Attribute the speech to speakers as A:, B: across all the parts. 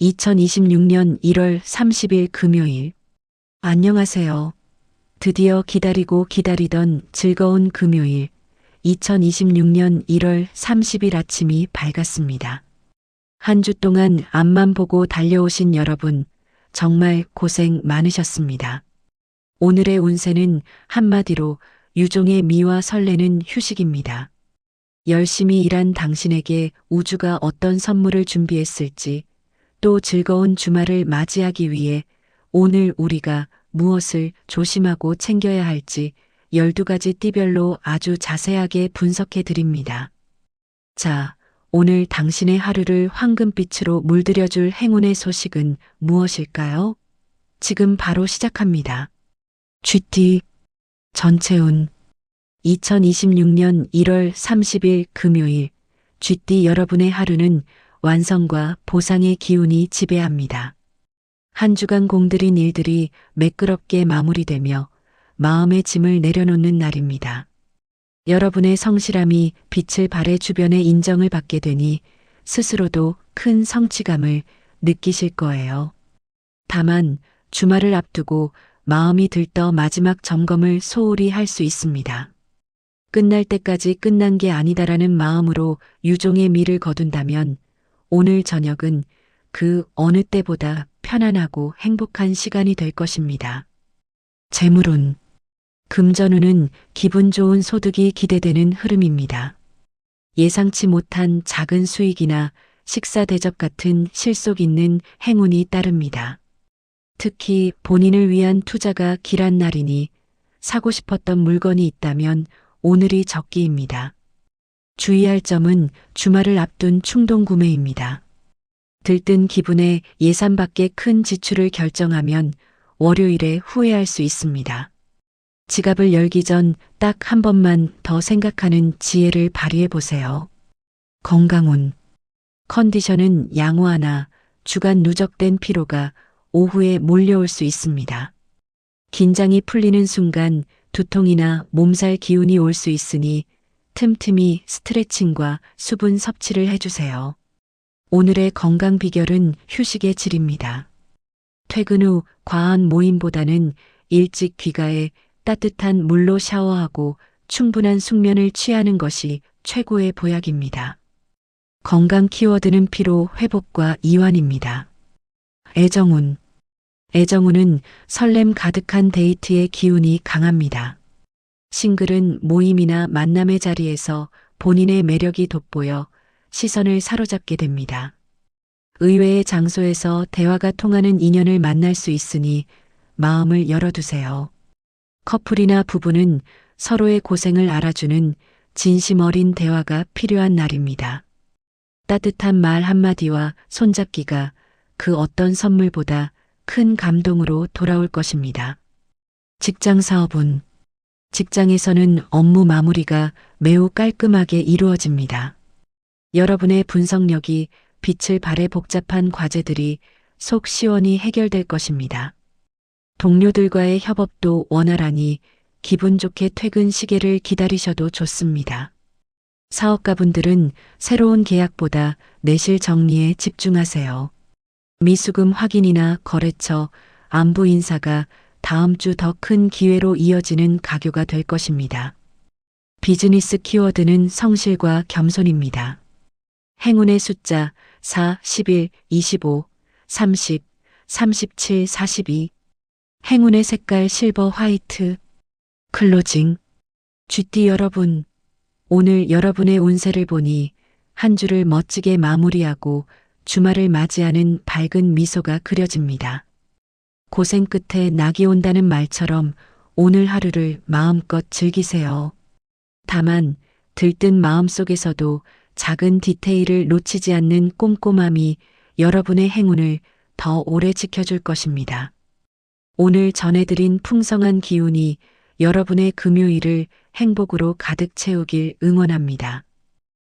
A: 2026년 1월 30일 금요일. 안녕하세요. 드디어 기다리고 기다리던 즐거운 금요일. 2026년 1월 30일 아침이 밝았습니다. 한 주 동안 앞만 보고 달려오신 여러분, 정말 고생 많으셨습니다. 오늘의 운세는 한마디로 유종의 미와 설레는 휴식입니다. 열심히 일한 당신에게 우주가 어떤 선물을 준비했을지, 또 즐거운 주말을 맞이하기 위해 오늘 우리가 무엇을 조심하고 챙겨야 할지 12가지 띠별로 아주 자세하게 분석해 드립니다. 자, 오늘 당신의 하루를 황금빛으로 물들여줄 행운의 소식은 무엇일까요? 지금 바로 시작합니다. GT 전체운 2026년 1월 30일 금요일 GT 여러분의 하루는 완성과 보상의 기운이 지배합니다. 한 주간 공들인 일들이 매끄럽게 마무리되며 마음의 짐을 내려놓는 날입니다. 여러분의 성실함이 빛을 발해 주변의 인정을 받게 되니 스스로도 큰 성취감을 느끼실 거예요. 다만 주말을 앞두고 마음이 들떠 마지막 점검을 소홀히 할 수 있습니다. 끝날 때까지 끝난 게 아니다라는 마음으로 유종의 미를 거둔다면 오늘 저녁은 그 어느 때보다 편안하고 행복한 시간이 될 것입니다. 재물운. 금전운은 기분 좋은 소득이 기대되는 흐름입니다. 예상치 못한 작은 수익이나 식사 대접 같은 실속 있는 행운이 따릅니다. 특히 본인을 위한 투자가 길한 날이니 사고 싶었던 물건이 있다면 오늘이 적기입니다. 주의할 점은 주말을 앞둔 충동 구매입니다. 들뜬 기분에 예산 밖의 큰 지출을 결정하면 월요일에 후회할 수 있습니다. 지갑을 열기 전 딱 한 번만 더 생각하는 지혜를 발휘해 보세요. 건강운. 컨디션은 양호하나 주간 누적된 피로가 오후에 몰려올 수 있습니다. 긴장이 풀리는 순간 두통이나 몸살 기운이 올 수 있으니 틈틈이 스트레칭과 수분 섭취를 해주세요. 오늘의 건강 비결은 휴식의 질입니다. 퇴근 후 과한 모임보다는 일찍 귀가해 따뜻한 물로 샤워하고 충분한 숙면을 취하는 것이 최고의 보약입니다. 건강 키워드는 피로 회복과 이완입니다. 애정운. 애정운은 설렘 가득한 데이트의 기운이 강합니다. 싱글은 모임이나 만남의 자리에서 본인의 매력이 돋보여 시선을 사로잡게 됩니다. 의외의 장소에서 대화가 통하는 인연을 만날 수 있으니 마음을 열어두세요. 커플이나 부부는 서로의 고생을 알아주는 진심 어린 대화가 필요한 날입니다. 따뜻한 말 한마디와 손잡기가 그 어떤 선물보다 큰 감동으로 돌아올 것입니다. 직장 사업운. 직장에서는 업무 마무리가 매우 깔끔하게 이루어집니다. 여러분의 분석력이 빛을 발해 복잡한 과제들이 속 시원히 해결될 것입니다. 동료들과의 협업도 원활하니 기분 좋게 퇴근 시계를 기다리셔도 좋습니다. 사업가분들은 새로운 계약보다 내실 정리에 집중하세요. 미수금 확인이나 거래처, 안부 인사가 다음 주 더 큰 기회로 이어지는 가교가 될 것입니다. 비즈니스 키워드는 성실과 겸손입니다. 행운의 숫자 4, 11, 25, 30, 37, 42. 행운의 색깔 실버 화이트. 클로징. GT 여러분, 오늘 여러분의 운세를 보니 한 주를 멋지게 마무리하고 주말을 맞이하는 밝은 미소가 그려집니다. 고생 끝에 낙이 온다는 말처럼 오늘 하루를 마음껏 즐기세요. 다만 들뜬 마음속에서도 작은 디테일을 놓치지 않는 꼼꼼함이 여러분의 행운을 더 오래 지켜줄 것입니다. 오늘 전해드린 풍성한 기운이 여러분의 금요일을 행복으로 가득 채우길 응원합니다.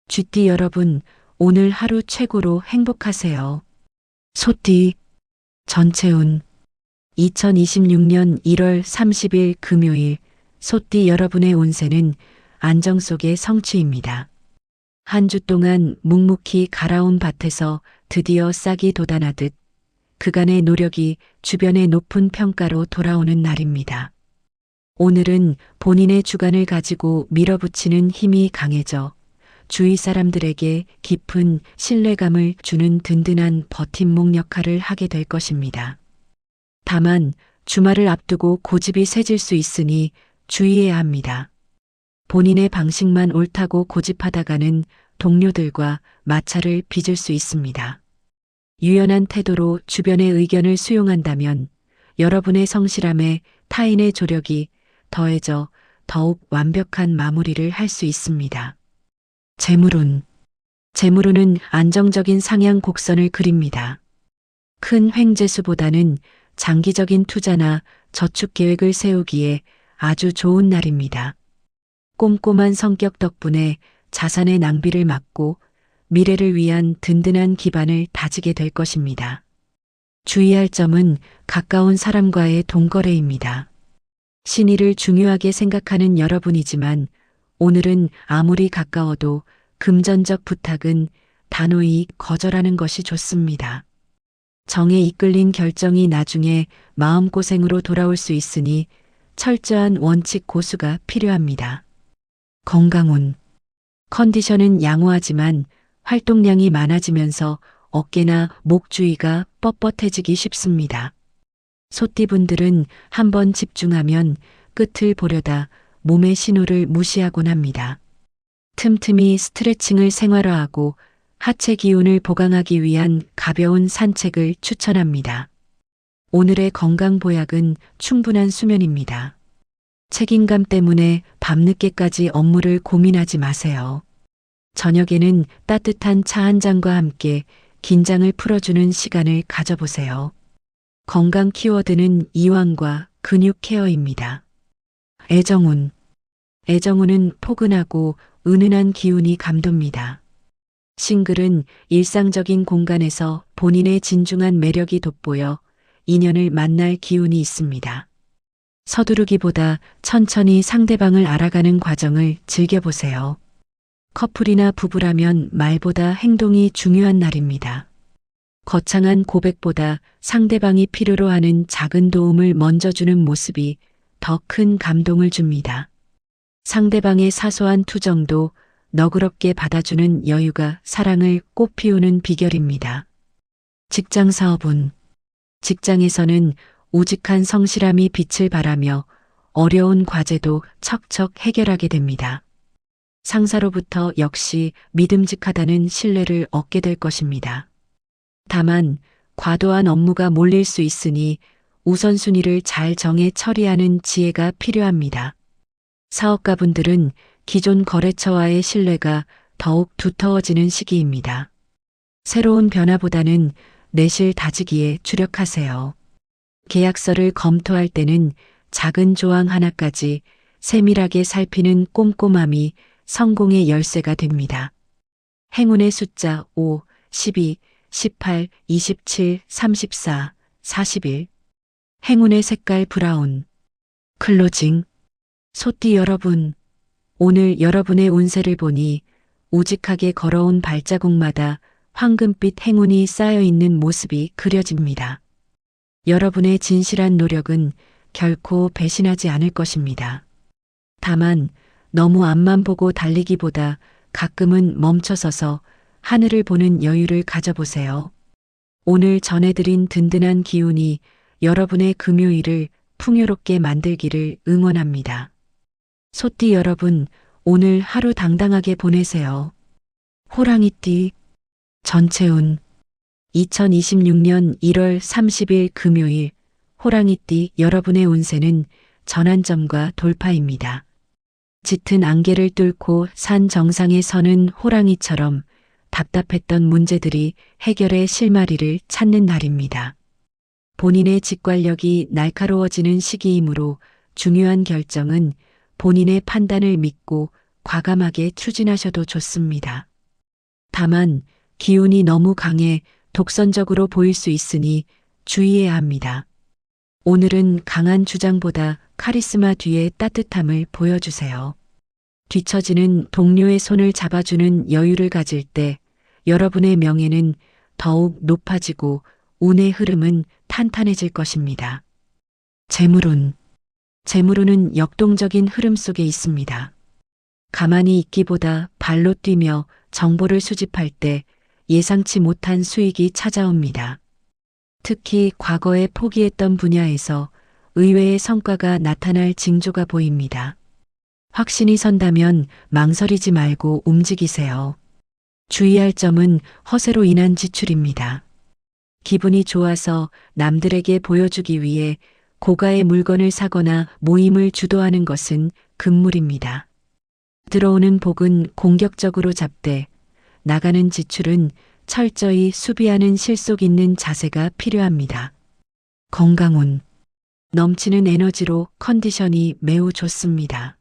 A: GT 여러분, 오늘 하루 최고로 행복하세요. 소띠 전체운. 2026년 1월 30일 금요일 소띠 여러분의 운세는 안정 속의 성취입니다. 한 주 동안 묵묵히 갈아온 밭에서 드디어 싹이 돋아나듯 그간의 노력이 주변의 높은 평가로 돌아오는 날입니다. 오늘은 본인의 주관을 가지고 밀어붙이는 힘이 강해져 주위 사람들에게 깊은 신뢰감을 주는 든든한 버팀목 역할을 하게 될 것입니다. 다만 주말을 앞두고 고집이 세질 수 있으니 주의해야 합니다. 본인의 방식만 옳다고 고집하다가는 동료들과 마찰을 빚을 수 있습니다. 유연한 태도로 주변의 의견을 수용한다면 여러분의 성실함에 타인의 조력이 더해져 더욱 완벽한 마무리를 할 수 있습니다. 재물운은 안정적인 상향 곡선을 그립니다. 큰 횡재수보다는 장기적인 투자나 저축 계획을 세우기에 아주 좋은 날입니다. 꼼꼼한 성격 덕분에 자산의 낭비를 막고 미래를 위한 든든한 기반을 다지게 될 것입니다. 주의할 점은 가까운 사람과의 동거래입니다. 신의를 중요하게 생각하는 여러분이지만 오늘은 아무리 가까워도 금전적 부탁은 단호히 거절하는 것이 좋습니다. 정에 이끌린 결정이 나중에 마음고생으로 돌아올 수 있으니 철저한 원칙 고수가 필요합니다. 건강운. 컨디션은 양호하지만 활동량이 많아지면서 어깨나 목 주위가 뻣뻣해지기 쉽습니다. 소띠분들은 한번 집중하면 끝을 보려다 몸의 신호를 무시하곤 합니다. 틈틈이 스트레칭을 생활화하고 하체 기운을 보강하기 위한 가벼운 산책을 추천합니다. 오늘의 건강 보약은 충분한 수면입니다. 책임감 때문에 밤늦게까지 업무를 고민하지 마세요. 저녁에는 따뜻한 차 한 잔과 함께 긴장을 풀어주는 시간을 가져보세요. 건강 키워드는 이완과 근육 케어입니다. 애정운은 포근하고 은은한 기운이 감돕니다. 싱글은 일상적인 공간에서 본인의 진중한 매력이 돋보여 인연을 만날 기운이 있습니다. 서두르기보다 천천히 상대방을 알아가는 과정을 즐겨보세요. 커플이나 부부라면 말보다 행동이 중요한 날입니다. 거창한 고백보다 상대방이 필요로 하는 작은 도움을 먼저 주는 모습이 더 큰 감동을 줍니다. 상대방의 사소한 투정도 너그럽게 받아주는 여유가 사랑을 꽃피우는 비결입니다. 직장사업운. 직장에서는 우직한 성실함이 빛을 발하며 어려운 과제도 척척 해결하게 됩니다. 상사로부터 역시 믿음직하다는 신뢰를 얻게 될 것입니다. 다만 과도한 업무가 몰릴 수 있으니 우선순위를 잘 정해 처리하는 지혜가 필요합니다. 사업가분들은 기존 거래처와의 신뢰가 더욱 두터워지는 시기입니다. 새로운 변화보다는 내실 다지기에 주력하세요. 계약서를 검토할 때는 작은 조항 하나까지 세밀하게 살피는 꼼꼼함이 성공의 열쇠가 됩니다. 행운의 숫자 5, 12, 18, 27, 34, 41. 행운의 색깔 브라운. 클로징. 소띠 여러분, 오늘 여러분의 운세를 보니 우직하게 걸어온 발자국마다 황금빛 행운이 쌓여있는 모습이 그려집니다. 여러분의 진실한 노력은 결코 배신하지 않을 것입니다. 다만 너무 앞만 보고 달리기보다 가끔은 멈춰서서 하늘을 보는 여유를 가져보세요. 오늘 전해드린 든든한 기운이 여러분의 금요일을 풍요롭게 만들기를 응원합니다. 소띠 여러분, 오늘 하루 당당하게 보내세요. 호랑이띠. 전체운. 2026년 1월 30일 금요일 호랑이띠 여러분의 운세는 전환점과 돌파입니다. 짙은 안개를 뚫고 산 정상에 서는 호랑이처럼 답답했던 문제들이 해결의 실마리를 찾는 날입니다. 본인의 직관력이 날카로워지는 시기이므로 중요한 결정은 본인의 판단을 믿고 과감하게 추진하셔도 좋습니다. 다만 기운이 너무 강해 독선적으로 보일 수 있으니 주의해야 합니다. 오늘은 강한 주장보다 카리스마 뒤에 따뜻함을 보여주세요. 뒤처지는 동료의 손을 잡아주는 여유를 가질 때 여러분의 명예는 더욱 높아지고 운의 흐름은 탄탄해질 것입니다. 재물운. 재물운은 역동적인 흐름 속에 있습니다. 가만히 있기보다 발로 뛰며 정보를 수집할 때 예상치 못한 수익이 찾아옵니다. 특히 과거에 포기했던 분야에서 의외의 성과가 나타날 징조가 보입니다. 확신이 선다면 망설이지 말고 움직이세요. 주의할 점은 허세로 인한 지출입니다. 기분이 좋아서 남들에게 보여주기 위해 고가의 물건을 사거나 모임을 주도하는 것은 금물입니다. 들어오는 복은 공격적으로 잡되 나가는 지출은 철저히 수비하는 실속 있는 자세가 필요합니다. 건강운. 넘치는 에너지로 컨디션이 매우 좋습니다.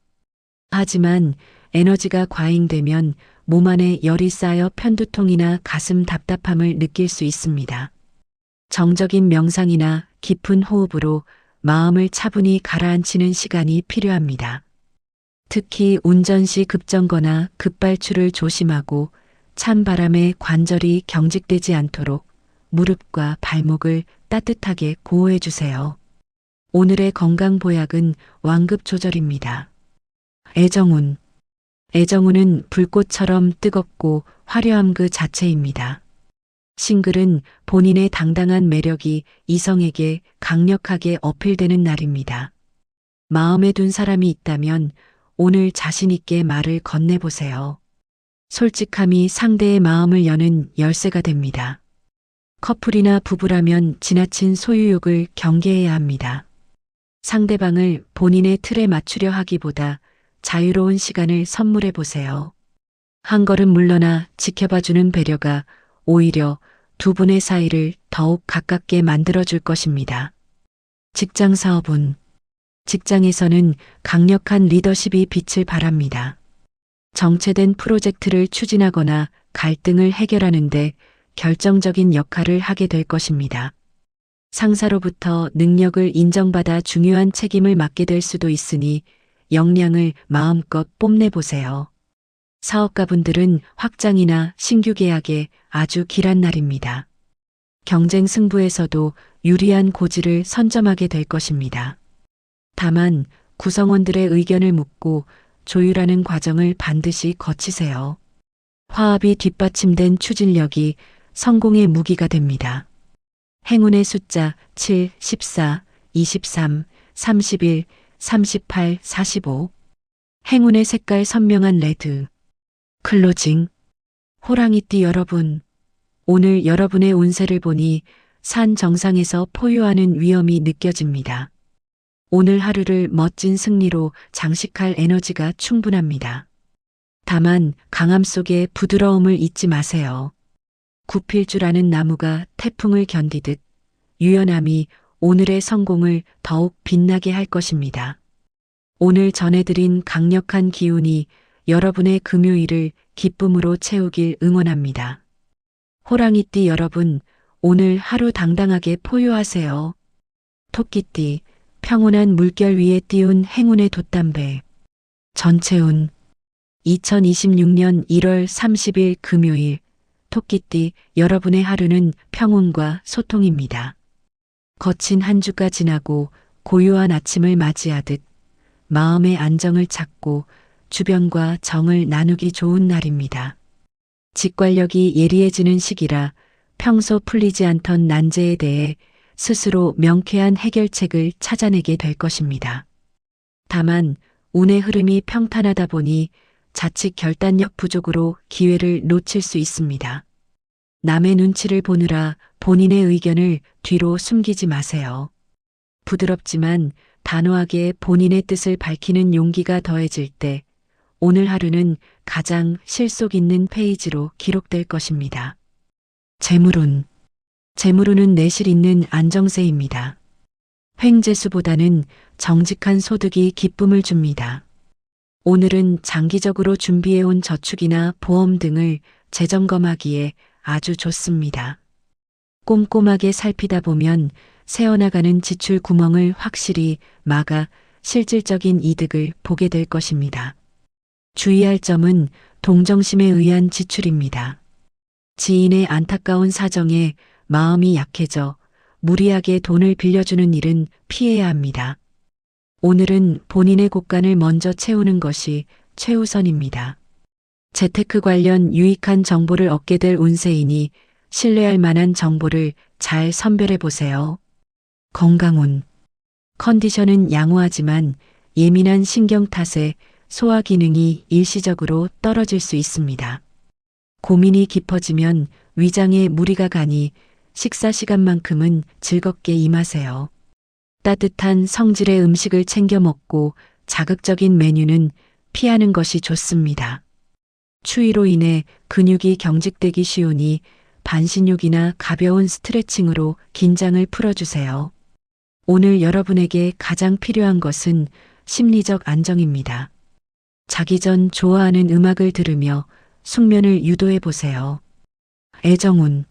A: 하지만 에너지가 과잉되면 몸 안에 열이 쌓여 편두통이나 가슴 답답함을 느낄 수 있습니다. 정적인 명상이나 깊은 호흡으로 마음을 차분히 가라앉히는 시간이 필요합니다. 특히 운전 시 급정거나 급발출을 조심하고 찬 바람에 관절이 경직되지 않도록 무릎과 발목을 따뜻하게 보호해 주세요. 오늘의 건강 보약은 완급 조절입니다. 애정운. 애정운은 불꽃처럼 뜨겁고 화려함 그 자체입니다. 싱글은 본인의 당당한 매력이 이성에게 강력하게 어필되는 날입니다. 마음에 둔 사람이 있다면 오늘 자신 있게 말을 건네보세요. 솔직함이 상대의 마음을 여는 열쇠가 됩니다. 커플이나 부부라면 지나친 소유욕을 경계해야 합니다. 상대방을 본인의 틀에 맞추려 하기보다 자유로운 시간을 선물해 보세요. 한 걸음 물러나 지켜봐주는 배려가 오히려 두 분의 사이를 더욱 가깝게 만들어줄 것입니다. 직장 사업운. 직장에서는 강력한 리더십이 빛을 발합니다. 정체된 프로젝트를 추진하거나 갈등을 해결하는데 결정적인 역할을 하게 될 것입니다. 상사로부터 능력을 인정받아 중요한 책임을 맡게 될 수도 있으니 역량을 마음껏 뽐내보세요. 사업가분들은 확장이나 신규 계약에 아주 길한 날입니다. 경쟁 승부에서도 유리한 고지를 선점하게 될 것입니다. 다만 구성원들의 의견을 묻고 조율하는 과정을 반드시 거치세요. 화합이 뒷받침된 추진력이 성공의 무기가 됩니다. 행운의 숫자 7, 14, 23, 31, 38, 45. 행운의 색깔 선명한 레드. 클로징. 호랑이띠 여러분. 오늘 여러분의 운세를 보니 산 정상에서 포효하는 위험이 느껴집니다. 오늘 하루를 멋진 승리로 장식할 에너지가 충분합니다. 다만 강함 속에 부드러움을 잊지 마세요. 굽힐 줄 아는 나무가 태풍을 견디듯 유연함이 오늘의 성공을 더욱 빛나게 할 것입니다. 오늘 전해드린 강력한 기운이 여러분의 금요일을 기쁨으로 채우길 응원합니다. 호랑이띠 여러분, 오늘 하루 당당하게 포효하세요. 토끼띠, 평온한 물결 위에 띄운 행운의 돛담배. 전체운. 2026년 1월 30일 금요일, 토끼띠 여러분의 하루는 평온과 소통입니다. 거친 한 주가 지나고 고요한 아침을 맞이하듯 마음의 안정을 찾고 주변과 정을 나누기 좋은 날입니다. 직관력이 예리해지는 시기라 평소 풀리지 않던 난제에 대해 스스로 명쾌한 해결책을 찾아내게 될 것입니다. 다만 운의 흐름이 평탄하다 보니 자칫 결단력 부족으로 기회를 놓칠 수 있습니다. 남의 눈치를 보느라 본인의 의견을 뒤로 숨기지 마세요. 부드럽지만 단호하게 본인의 뜻을 밝히는 용기가 더해질 때 오늘 하루는 가장 실속 있는 페이지로 기록될 것입니다. 재물운. 재물운은 내실 있는 안정세입니다. 횡재수보다는 정직한 소득이 기쁨을 줍니다. 오늘은 장기적으로 준비해온 저축이나 보험 등을 재점검하기에 아주 좋습니다. 꼼꼼하게 살피다 보면 새어나가는 지출 구멍을 확실히 막아 실질적인 이득을 보게 될 것입니다. 주의할 점은 동정심에 의한 지출입니다. 지인의 안타까운 사정에 마음이 약해져 무리하게 돈을 빌려주는 일은 피해야 합니다. 오늘은 본인의 곳간을 먼저 채우는 것이 최우선입니다. 재테크 관련 유익한 정보를 얻게 될 운세이니 신뢰할 만한 정보를 잘 선별해 보세요. 건강운. 컨디션은 양호하지만 예민한 신경 탓에 소화 기능이 일시적으로 떨어질 수 있습니다. 고민이 깊어지면 위장에 무리가 가니 식사 시간만큼은 즐겁게 임하세요. 따뜻한 성질의 음식을 챙겨 먹고 자극적인 메뉴는 피하는 것이 좋습니다. 추위로 인해 근육이 경직되기 쉬우니 반신욕이나 가벼운 스트레칭으로 긴장을 풀어주세요. 오늘 여러분에게 가장 필요한 것은 심리적 안정입니다. 자기 전 좋아하는 음악을 들으며 숙면을 유도해 보세요. 애정운.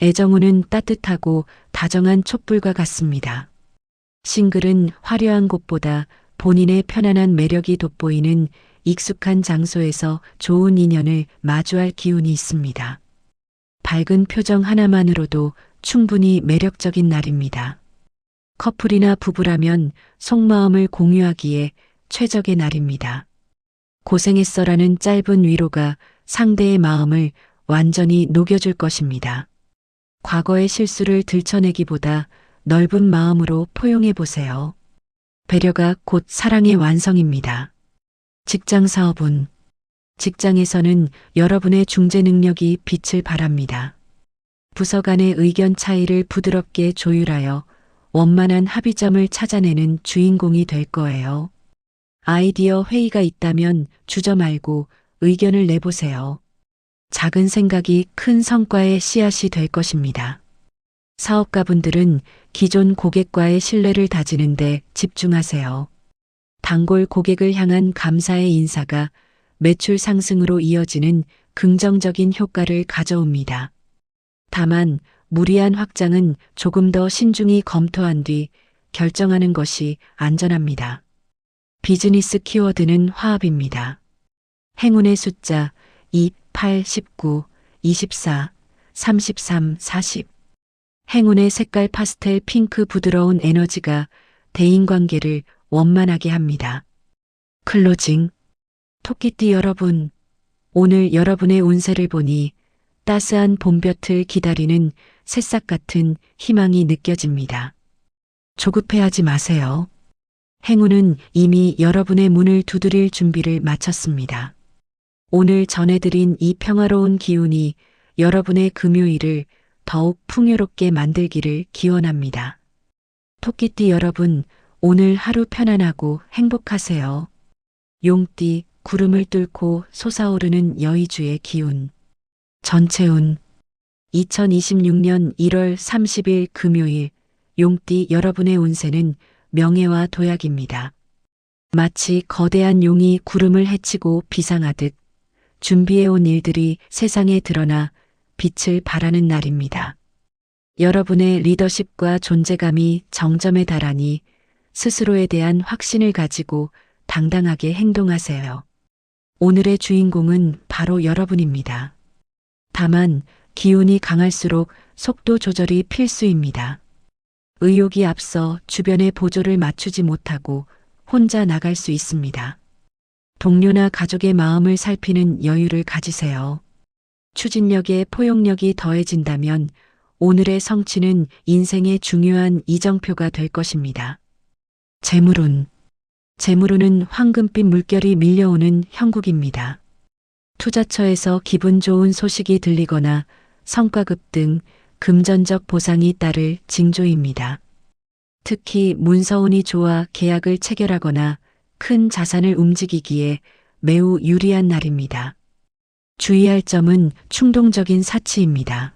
A: 애정운은 따뜻하고 다정한 촛불과 같습니다. 싱글은 화려한 곳보다 본인의 편안한 매력이 돋보이는 익숙한 장소에서 좋은 인연을 마주할 기운이 있습니다. 밝은 표정 하나만으로도 충분히 매력적인 날입니다. 커플이나 부부라면 속마음을 공유하기에 최적의 날입니다. 고생했어라는 짧은 위로가 상대의 마음을 완전히 녹여줄 것입니다. 과거의 실수를 들춰내기보다 넓은 마음으로 포용해 보세요. 배려가 곧 사랑의 완성입니다. 직장 사업운. 직장에서는 여러분의 중재 능력이 빛을 발합니다. 부서 간의 의견 차이를 부드럽게 조율하여 원만한 합의점을 찾아내는 주인공이 될 거예요. 아이디어 회의가 있다면 주저 말고 의견을 내보세요. 작은 생각이 큰 성과의 씨앗이 될 것입니다. 사업가분들은 기존 고객과의 신뢰를 다지는 데 집중하세요. 단골 고객을 향한 감사의 인사가 매출 상승으로 이어지는 긍정적인 효과를 가져옵니다. 다만 무리한 확장은 조금 더 신중히 검토한 뒤 결정하는 것이 안전합니다. 비즈니스 키워드는 화합입니다. 행운의 숫자 2, 8, 19, 24, 33, 40. 행운의 색깔 파스텔 핑크 부드러운 에너지가 대인관계를 원만하게 합니다. 클로징. 토끼띠 여러분, 오늘 여러분의 운세를 보니 따스한 봄볕을 기다리는 새싹 같은 희망이 느껴집니다. 조급해하지 마세요. 행운은 이미 여러분의 문을 두드릴 준비를 마쳤습니다. 오늘 전해드린 이 평화로운 기운이 여러분의 금요일을 더욱 풍요롭게 만들기를 기원합니다. 토끼띠 여러분, 오늘 하루 편안하고 행복하세요. 용띠, 구름을 뚫고 솟아오르는 여의주의 기운. 전체운. 2026년 1월 30일 금요일, 용띠 여러분의 운세는 명예와 도약입니다. 마치 거대한 용이 구름을 헤치고 비상하듯 준비해온 일들이 세상에 드러나 빛을 발하는 날입니다. 여러분의 리더십과 존재감이 정점에 달하니 스스로에 대한 확신을 가지고 당당하게 행동하세요. 오늘의 주인공은 바로 여러분입니다. 다만 기운이 강할수록 속도 조절이 필수입니다. 의욕이 앞서 주변의 보조를 맞추지 못하고 혼자 나갈 수 있습니다. 동료나 가족의 마음을 살피는 여유를 가지세요. 추진력에 포용력이 더해진다면 오늘의 성취는 인생의 중요한 이정표가 될 것입니다. 재물운. 재물운은 황금빛 물결이 밀려오는 형국입니다. 투자처에서 기분 좋은 소식이 들리거나 성과급 등 금전적 보상이 따를 징조입니다. 특히 문서운이 좋아 계약을 체결하거나 큰 자산을 움직이기에 매우 유리한 날입니다. 주의할 점은 충동적인 사치입니다.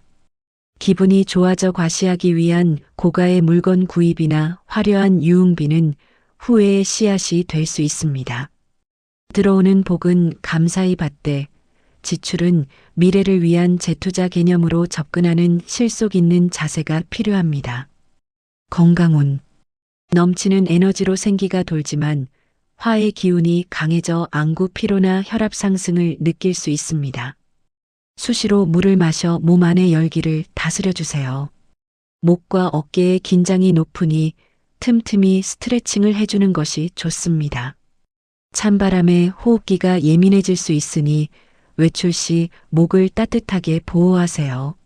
A: 기분이 좋아져 과시하기 위한 고가의 물건 구입이나 화려한 유흥비는 후회의 씨앗이 될 수 있습니다. 들어오는 복은 감사히 받되 지출은 미래를 위한 재투자 개념으로 접근하는 실속 있는 자세가 필요합니다. 건강운. 넘치는 에너지로 생기가 돌지만 화의 기운이 강해져 안구 피로나 혈압 상승을 느낄 수 있습니다. 수시로 물을 마셔 몸 안의 열기를 다스려 주세요. 목과 어깨의 긴장이 높으니 틈틈이 스트레칭을 해주는 것이 좋습니다. 찬바람에 호흡기가 예민해질 수 있으니 외출 시 목을 따뜻하게 보호하세요.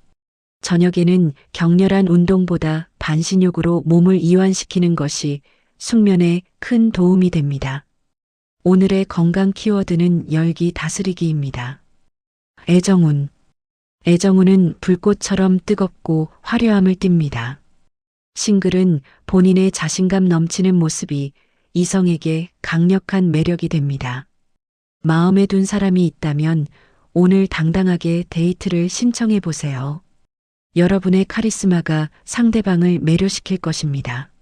A: 저녁에는 격렬한 운동보다 반신욕으로 몸을 이완시키는 것이 숙면에 큰 도움이 됩니다. 오늘의 건강 키워드는 열기 다스리기입니다. 애정운. 애정운은 불꽃처럼 뜨겁고 화려함을 띱니다. 싱글은 본인의 자신감 넘치는 모습이 이성에게 강력한 매력이 됩니다. 마음에 둔 사람이 있다면 오늘 당당하게 데이트를 신청해 보세요. 여러분의 카리스마가 상대방을 매료시킬 것입니다.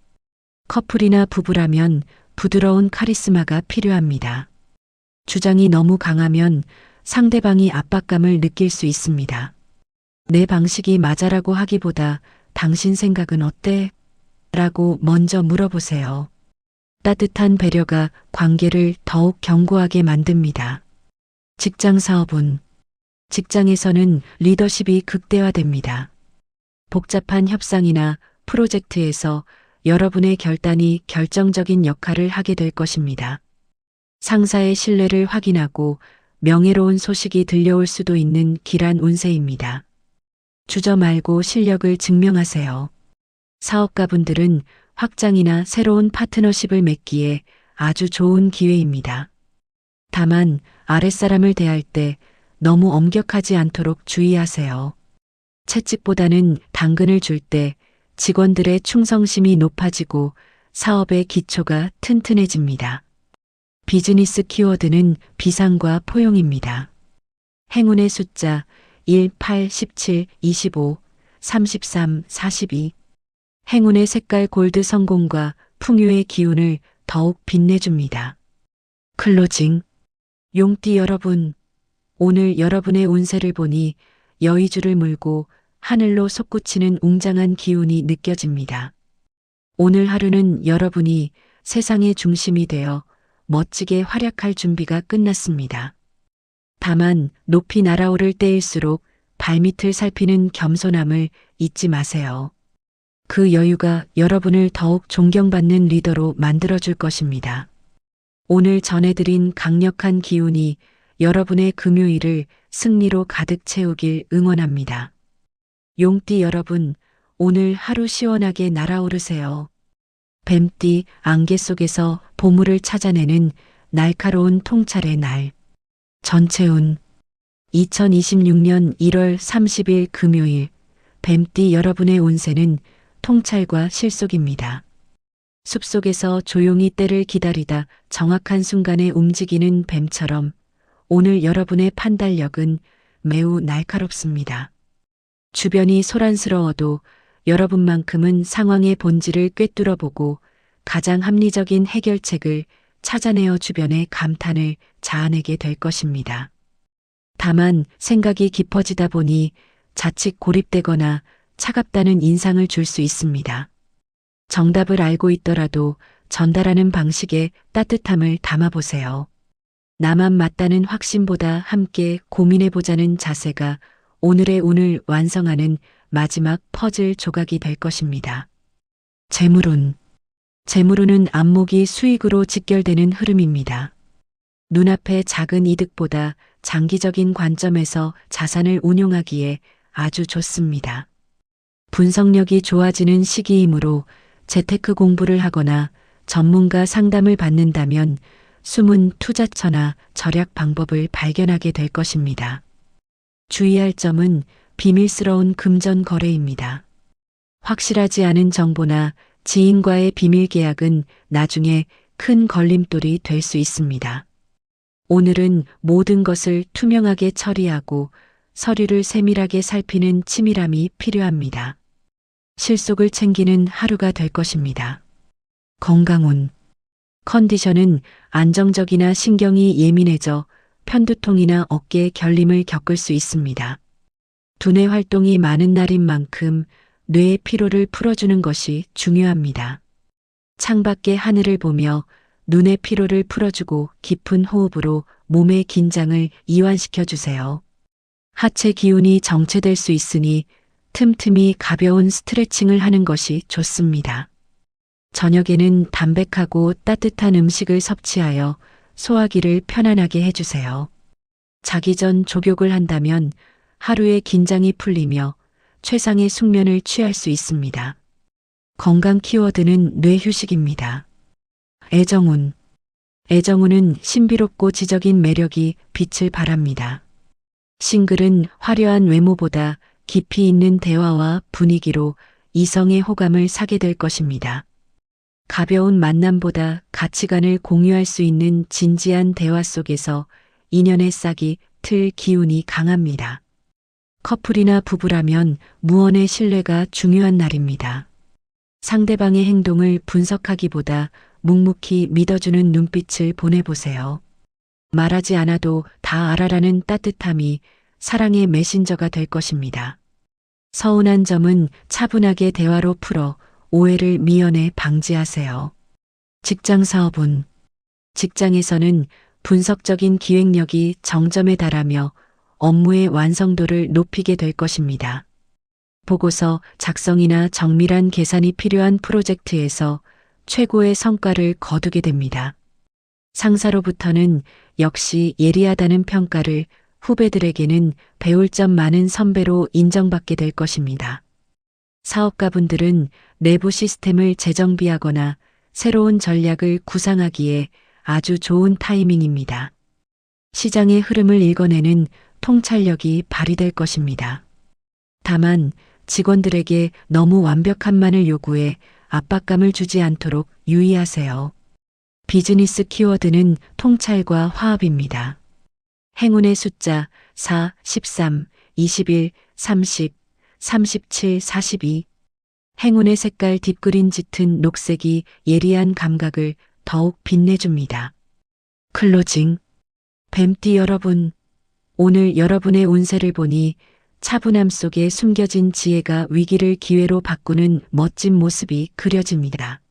A: 커플이나 부부라면 부드러운 카리스마가 필요합니다. 주장이 너무 강하면 상대방이 압박감을 느낄 수 있습니다. 내 방식이 맞아라고 하기보다 당신 생각은 어때? 라고 먼저 물어보세요. 따뜻한 배려가 관계를 더욱 견고하게 만듭니다. 직장 사업운. 직장에서는 리더십이 극대화됩니다. 복잡한 협상이나 프로젝트에서 여러분의 결단이 결정적인 역할을 하게 될 것입니다. 상사의 신뢰를 확인하고 명예로운 소식이 들려올 수도 있는 길한 운세입니다. 주저 말고 실력을 증명하세요. 사업가분들은 확장이나 새로운 파트너십을 맺기에 아주 좋은 기회입니다. 다만 아랫사람을 대할 때 너무 엄격하지 않도록 주의하세요. 채찍보다는 당근을 줄 때 직원들의 충성심이 높아지고 사업의 기초가 튼튼해집니다. 비즈니스 키워드는 비상과 포용입니다. 행운의 숫자 1, 8, 17, 25, 33, 42. 행운의 색깔 골드 성공과 풍요의 기운을 더욱 빛내줍니다. 클로징. 용띠 여러분, 오늘 여러분의 운세를 보니 여의주를 물고 하늘로 솟구치는 웅장한 기운이 느껴집니다. 오늘 하루는 여러분이 세상의 중심이 되어 멋지게 활약할 준비가 끝났습니다. 다만 높이 날아오를 때일수록 발밑을 살피는 겸손함을 잊지 마세요. 그 여유가 여러분을 더욱 존경받는 리더로 만들어줄 것입니다. 오늘 전해드린 강력한 기운이 여러분의 금요일을 승리로 가득 채우길 응원합니다. 용띠 여러분, 오늘 하루 시원하게 날아오르세요. 뱀띠 안개 속에서 보물을 찾아내는 날카로운 통찰의 날. 전체운. 2026년 1월 30일 금요일, 뱀띠 여러분의 운세는 통찰과 실속입니다. 숲속에서 조용히 때를 기다리다 정확한 순간에 움직이는 뱀처럼 오늘 여러분의 판단력은 매우 날카롭습니다. 주변이 소란스러워도 여러분만큼은 상황의 본질을 꿰뚫어보고 가장 합리적인 해결책을 찾아내어 주변의 감탄을 자아내게 될 것입니다. 다만 생각이 깊어지다 보니 자칫 고립되거나 차갑다는 인상을 줄 수 있습니다. 정답을 알고 있더라도 전달하는 방식에 따뜻함을 담아보세요. 나만 맞다는 확신보다 함께 고민해보자는 자세가 오늘의 운을 완성하는 마지막 퍼즐 조각이 될 것입니다. 재물운. 재물운은 안목이 수익으로 직결되는 흐름입니다. 눈앞의 작은 이득보다 장기적인 관점에서 자산을 운용하기에 아주 좋습니다. 분석력이 좋아지는 시기이므로 재테크 공부를 하거나 전문가 상담을 받는다면 숨은 투자처나 절약 방법을 발견하게 될 것입니다. 주의할 점은 비밀스러운 금전 거래입니다. 확실하지 않은 정보나 지인과의 비밀 계약은 나중에 큰 걸림돌이 될 수 있습니다. 오늘은 모든 것을 투명하게 처리하고 서류를 세밀하게 살피는 치밀함이 필요합니다. 실속을 챙기는 하루가 될 것입니다. 건강운. 컨디션은 안정적이나 신경이 예민해져 편두통이나 어깨 결림을 겪을 수 있습니다. 두뇌 활동이 많은 날인 만큼 뇌의 피로를 풀어주는 것이 중요합니다. 창밖의 하늘을 보며 눈의 피로를 풀어주고 깊은 호흡으로 몸의 긴장을 이완시켜 주세요. 하체 기운이 정체될 수 있으니 틈틈이 가벼운 스트레칭을 하는 것이 좋습니다. 저녁에는 담백하고 따뜻한 음식을 섭취하여 소화기를 편안하게 해주세요. 자기 전 족욕을 한다면 하루의 긴장이 풀리며 최상의 숙면을 취할 수 있습니다. 건강 키워드는 뇌휴식입니다. 애정운. 애정운은 신비롭고 지적인 매력이 빛을 발합니다. 싱글은 화려한 외모보다 깊이 있는 대화와 분위기로 이성의 호감을 사게 될 것입니다. 가벼운 만남보다 가치관을 공유할 수 있는 진지한 대화 속에서 인연의 싹이 틀 기운이 강합니다. 커플이나 부부라면 무언의 신뢰가 중요한 날입니다. 상대방의 행동을 분석하기보다 묵묵히 믿어주는 눈빛을 보내보세요. 말하지 않아도 다 알아라는 따뜻함이 사랑의 메신저가 될 것입니다. 서운한 점은 차분하게 대화로 풀어 오해를 미연에 방지하세요. 직장 사업운. 직장에서는 분석적인 기획력이 정점에 달하며 업무의 완성도를 높이게 될 것입니다. 보고서 작성이나 정밀한 계산이 필요한 프로젝트에서 최고의 성과를 거두게 됩니다. 상사로부터는 역시 예리하다는 평가를, 후배들에게는 배울 점 많은 선배로 인정받게 될 것입니다. 사업가분들은 내부 시스템을 재정비하거나 새로운 전략을 구상하기에 아주 좋은 타이밍입니다. 시장의 흐름을 읽어내는 통찰력이 발휘될 것입니다. 다만 직원들에게 너무 완벽함만을 요구해 압박감을 주지 않도록 유의하세요. 비즈니스 키워드는 통찰과 화합입니다. 행운의 숫자 4, 13, 21, 30, 37, 42. 행운의 색깔 딥그린 짙은 녹색이 예리한 감각을 더욱 빛내줍니다. 클로징. 뱀띠 여러분, 오늘 여러분의 운세를 보니 차분함 속에 숨겨진 지혜가 위기를 기회로 바꾸는 멋진 모습이 그려집니다.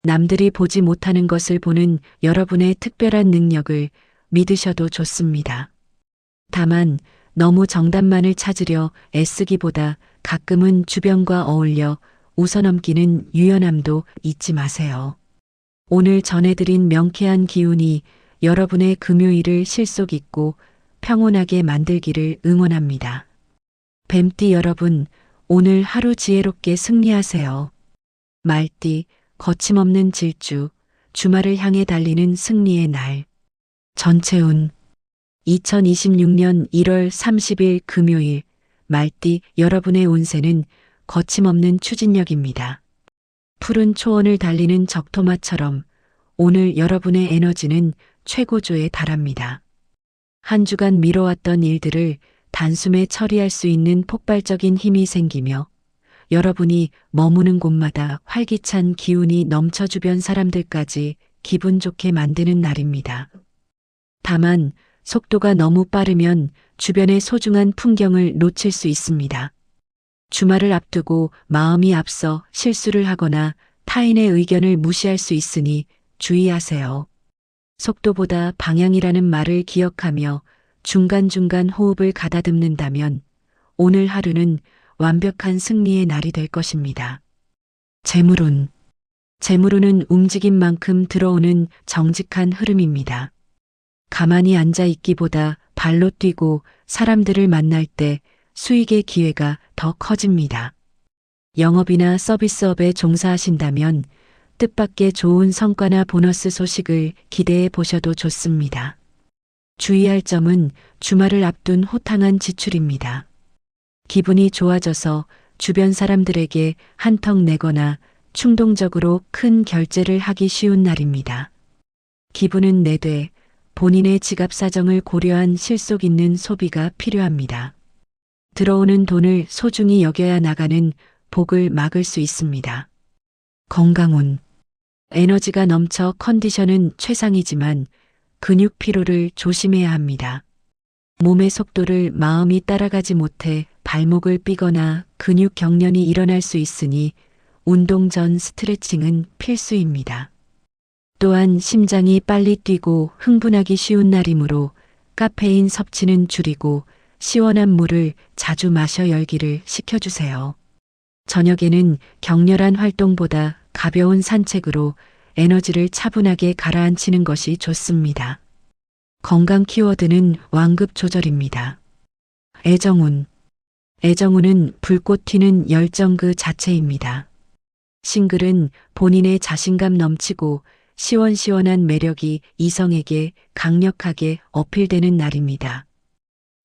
A: 남들이 보지 못하는 것을 보는 여러분의 특별한 능력을 믿으셔도 좋습니다. 다만 너무 정답만을 찾으려 애쓰기보다 가끔은 주변과 어울려 웃어넘기는 유연함도 잊지 마세요. 오늘 전해드린 명쾌한 기운이 여러분의 금요일을 실속 있고 평온하게 만들기를 응원합니다. 뱀띠 여러분, 오늘 하루 지혜롭게 승리하세요. 말띠, 거침없는 질주, 주말을 향해 달리는 승리의 날. 전체운. 2026년 1월 30일 금요일, 말띠 여러분의 운세는 거침없는 추진력입니다. 푸른 초원을 달리는 적토마처럼 오늘 여러분의 에너지는 최고조에 달합니다. 한 주간 미뤄왔던 일들을 단숨에 처리할 수 있는 폭발적인 힘이 생기며 여러분이 머무는 곳마다 활기찬 기운이 넘쳐 주변 사람들까지 기분 좋게 만드는 날입니다. 다만 속도가 너무 빠르면 주변의 소중한 풍경을 놓칠 수 있습니다. 주말을 앞두고 마음이 앞서 실수를 하거나 타인의 의견을 무시할 수 있으니 주의하세요. 속도보다 방향이라는 말을 기억하며 중간중간 호흡을 가다듬는다면 오늘 하루는 완벽한 승리의 날이 될 것입니다. 재물운. 재물운은 움직인 만큼 들어오는 정직한 흐름입니다. 가만히 앉아 있기보다 발로 뛰고 사람들을 만날 때 수익의 기회가 더 커집니다. 영업이나 서비스업에 종사하신다면 뜻밖의 좋은 성과나 보너스 소식을 기대해 보셔도 좋습니다. 주의할 점은 주말을 앞둔 호탕한 지출입니다. 기분이 좋아져서 주변 사람들에게 한턱 내거나 충동적으로 큰 결제를 하기 쉬운 날입니다. 기분은 내되 본인의 지갑 사정을 고려한 실속 있는 소비가 필요합니다. 들어오는 돈을 소중히 여겨야 나가는 복을 막을 수 있습니다. 건강운. 에너지가 넘쳐 컨디션은 최상이지만 근육 피로를 조심해야 합니다. 몸의 속도를 마음이 따라가지 못해 발목을 삐거나 근육 경련이 일어날 수 있으니 운동 전 스트레칭은 필수입니다. 또한 심장이 빨리 뛰고 흥분하기 쉬운 날이므로 카페인 섭취는 줄이고 시원한 물을 자주 마셔 열기를 식혀주세요. 저녁에는 격렬한 활동보다 가벼운 산책으로 에너지를 차분하게 가라앉히는 것이 좋습니다. 건강 키워드는 완급 조절입니다. 애정운. 애정운은 불꽃 튀는 열정 그 자체입니다. 싱글은 본인의 자신감 넘치고 시원시원한 매력이 이성에게 강력하게 어필되는 날입니다.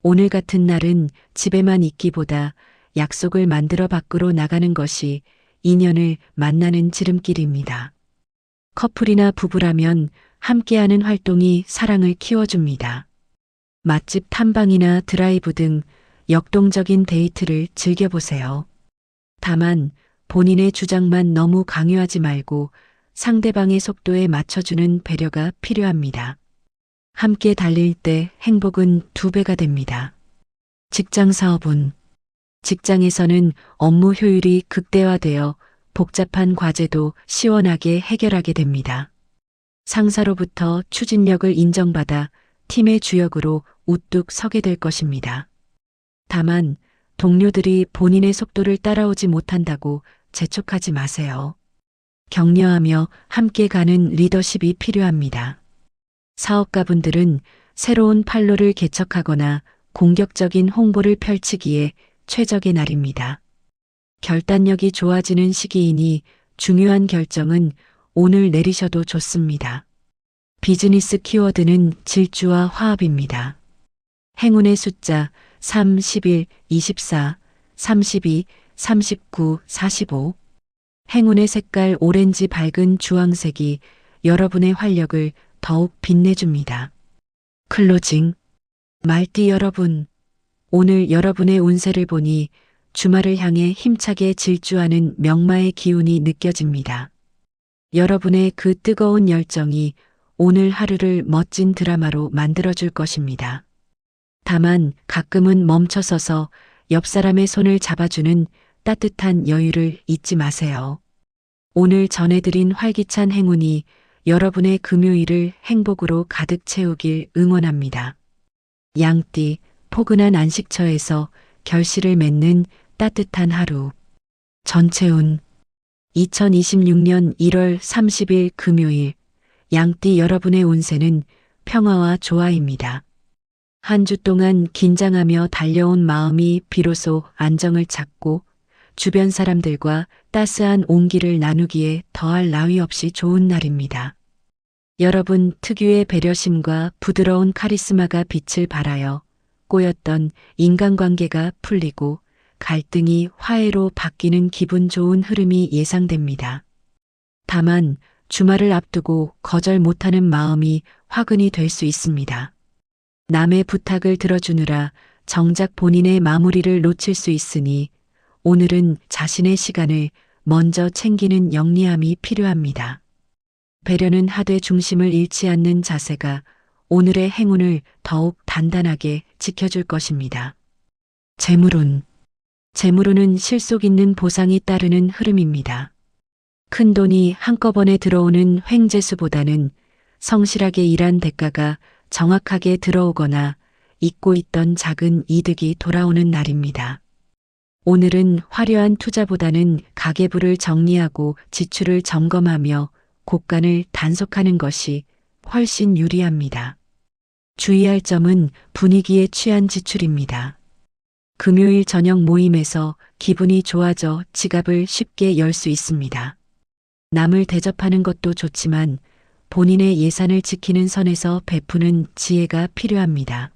A: 오늘 같은 날은 집에만 있기보다 약속을 만들어 밖으로 나가는 것이 인연을 만나는 지름길입니다. 커플이나 부부라면 함께하는 활동이 사랑을 키워줍니다. 맛집 탐방이나 드라이브 등 역동적인 데이트를 즐겨보세요. 다만 본인의 주장만 너무 강요하지 말고 상대방의 속도에 맞춰주는 배려가 필요합니다. 함께 달릴 때 행복은 2배가 됩니다. 직장 사업운. 직장에서는 업무 효율이 극대화되어 복잡한 과제도 시원하게 해결하게 됩니다. 상사로부터 추진력을 인정받아 팀의 주역으로 우뚝 서게 될 것입니다. 다만 동료들이 본인의 속도를 따라오지 못한다고 재촉하지 마세요. 격려하며 함께 가는 리더십이 필요합니다. 사업가분들은 새로운 판로를 개척하거나 공격적인 홍보를 펼치기에 최적의 날입니다. 결단력이 좋아지는 시기이니 중요한 결정은 오늘 내리셔도 좋습니다. 비즈니스 키워드는 질주와 화합입니다. 행운의 숫자 3, 11, 24, 32, 39, 45. 행운의 색깔 오렌지 밝은 주황색이 여러분의 활력을 더욱 빛내줍니다. 클로징. 말띠 여러분, 오늘 여러분의 운세를 보니 주말을 향해 힘차게 질주하는 명마의 기운이 느껴집니다. 여러분의 그 뜨거운 열정이 오늘 하루를 멋진 드라마로 만들어줄 것입니다. 다만 가끔은 멈춰서서 옆 사람의 손을 잡아주는 따뜻한 여유를 잊지 마세요. 오늘 전해드린 활기찬 행운이 여러분의 금요일을 행복으로 가득 채우길 응원합니다. 양띠, 포근한 안식처에서 결실을 맺는 따뜻한 하루. 전체운. 2026년 1월 30일 금요일, 양띠 여러분의 운세는 평화와 조화입니다. 한 주 동안 긴장하며 달려온 마음이 비로소 안정을 찾고 주변 사람들과 따스한 온기를 나누기에 더할 나위 없이 좋은 날입니다. 여러분 특유의 배려심과 부드러운 카리스마가 빛을 발하여 꼬였던 인간관계가 풀리고 갈등이 화해로 바뀌는 기분 좋은 흐름이 예상됩니다. 다만 주말을 앞두고 거절 못하는 마음이 화근이 될 수 있습니다. 남의 부탁을 들어주느라 정작 본인의 마무리를 놓칠 수 있으니 오늘은 자신의 시간을 먼저 챙기는 영리함이 필요합니다. 배려는 하되 중심을 잃지 않는 자세가 오늘의 행운을 더욱 단단하게 지켜줄 것입니다. 재물운. 재물운은 실속 있는 보상이 따르는 흐름입니다. 큰 돈이 한꺼번에 들어오는 횡재수보다는 성실하게 일한 대가가 정확하게 들어오거나 잊고 있던 작은 이득이 돌아오는 날입니다. 오늘은 화려한 투자보다는 가계부를 정리하고 지출을 점검하며 곳간을 단속하는 것이 훨씬 유리합니다. 주의할 점은 분위기에 취한 지출입니다. 금요일 저녁 모임에서 기분이 좋아져 지갑을 쉽게 열 수 있습니다. 남을 대접하는 것도 좋지만 본인의 예산을 지키는 선에서 베푸는 지혜가 필요합니다.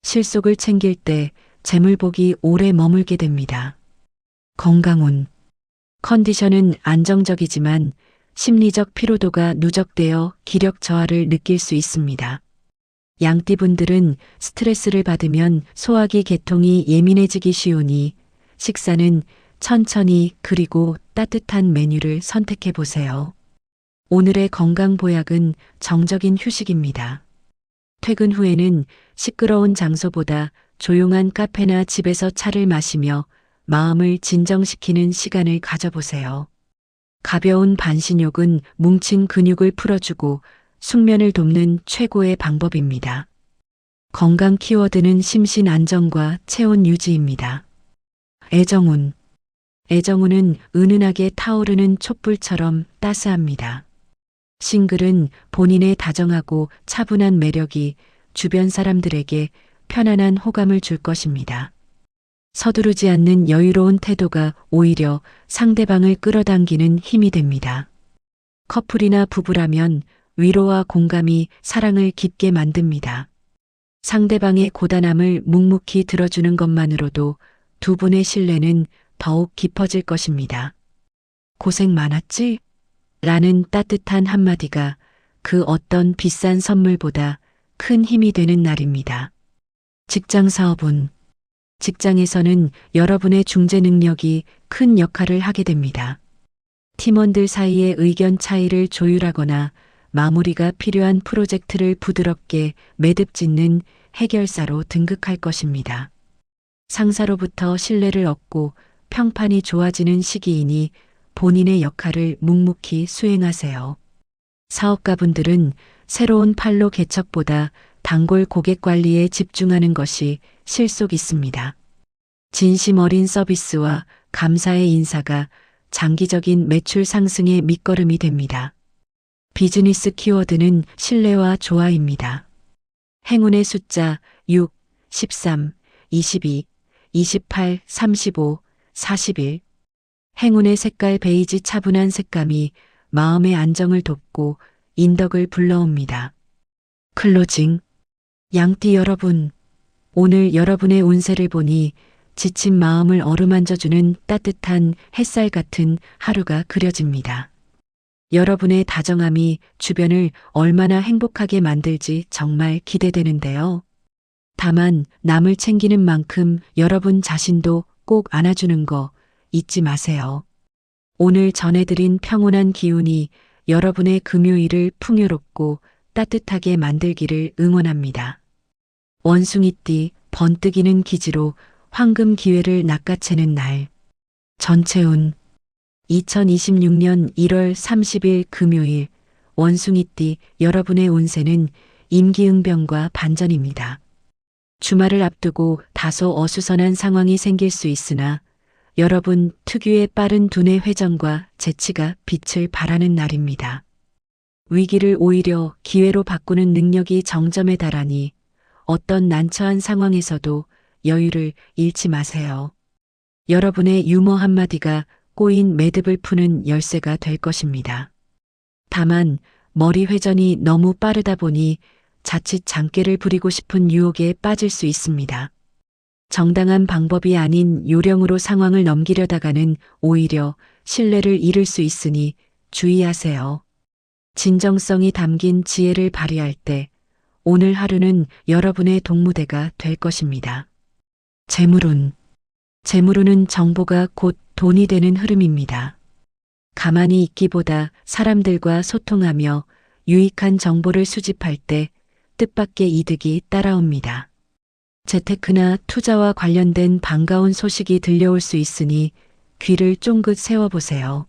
A: 실속을 챙길 때 재물복이 오래 머물게 됩니다. 건강운. 컨디션은 안정적이지만 심리적 피로도가 누적되어 기력 저하를 느낄 수 있습니다. 양띠분들은 스트레스를 받으면 소화기 계통이 예민해지기 쉬우니 식사는 천천히 그리고 따뜻한 메뉴를 선택해 보세요. 오늘의 건강 보약은 정적인 휴식입니다. 퇴근 후에는 시끄러운 장소보다 조용한 카페나 집에서 차를 마시며 마음을 진정시키는 시간을 가져보세요. 가벼운 반신욕은 뭉친 근육을 풀어주고 숙면을 돕는 최고의 방법입니다. 건강 키워드는 심신 안정과 체온 유지입니다. 애정운. 애정운은 은은하게 타오르는 촛불처럼 따스합니다. 싱글은 본인의 다정하고 차분한 매력이 주변 사람들에게 편안한 호감을 줄 것입니다. 서두르지 않는 여유로운 태도가 오히려 상대방을 끌어당기는 힘이 됩니다. 커플이나 부부라면 위로와 공감이 사랑을 깊게 만듭니다. 상대방의 고단함을 묵묵히 들어주는 것만으로도 두 분의 신뢰는 더욱 깊어질 것입니다. 고생 많았지? 라는 따뜻한 한마디가 그 어떤 비싼 선물보다 큰 힘이 되는 날입니다. 직장 사업운. 직장에서는 여러분의 중재 능력이 큰 역할을 하게 됩니다. 팀원들 사이의 의견 차이를 조율하거나 마무리가 필요한 프로젝트를 부드럽게 매듭 짓는 해결사로 등극할 것입니다. 상사로부터 신뢰를 얻고 평판이 좋아지는 시기이니 본인의 역할을 묵묵히 수행하세요. 사업가분들은 새로운 판로 개척보다 단골 고객 관리에 집중하는 것이 실속 있습니다. 진심 어린 서비스와 감사의 인사가 장기적인 매출 상승의 밑거름이 됩니다. 비즈니스 키워드는 신뢰와 조화입니다. 행운의 숫자 6, 13, 22, 28, 35, 41. 행운의 색깔 베이지 차분한 색감이 마음의 안정을 돕고 인덕을 불러옵니다. 클로징. 양띠 여러분, 오늘 여러분의 운세를 보니 지친 마음을 어루만져주는 따뜻한 햇살 같은 하루가 그려집니다. 여러분의 다정함이 주변을 얼마나 행복하게 만들지 정말 기대되는데요. 다만 남을 챙기는 만큼 여러분 자신도 꼭 안아주는 거 잊지 마세요. 오늘 전해드린 평온한 기운이 여러분의 금요일을 풍요롭고 따뜻하게 만들기를 응원합니다. 원숭이띠 번뜩이는 기지로 황금 기회를 낚아채는 날. 전체운. 2026년 1월 30일 금요일 원숭이띠 여러분의 운세는 임기응변과 반전입니다. 주말을 앞두고 다소 어수선한 상황이 생길 수 있으나 여러분 특유의 빠른 두뇌 회전과 재치가 빛을 발하는 날입니다. 위기를 오히려 기회로 바꾸는 능력이 정점에 달하니 어떤 난처한 상황에서도 여유를 잃지 마세요. 여러분의 유머 한마디가 꼬인 매듭을 푸는 열쇠가 될 것입니다. 다만 머리 회전이 너무 빠르다 보니 자칫 장깨를 부리고 싶은 유혹에 빠질 수 있습니다. 정당한 방법이 아닌 요령으로 상황을 넘기려다가는 오히려 신뢰를 잃을 수 있으니 주의하세요. 진정성이 담긴 지혜를 발휘할 때 오늘 하루는 여러분의 동무대가 될 것입니다. 재물운. 재물운은 정보가 곧 돈이 되는 흐름입니다. 가만히 있기보다 사람들과 소통하며 유익한 정보를 수집할 때 뜻밖의 이득이 따라옵니다. 재테크나 투자와 관련된 반가운 소식이 들려올 수 있으니 귀를 쫑긋 세워보세요.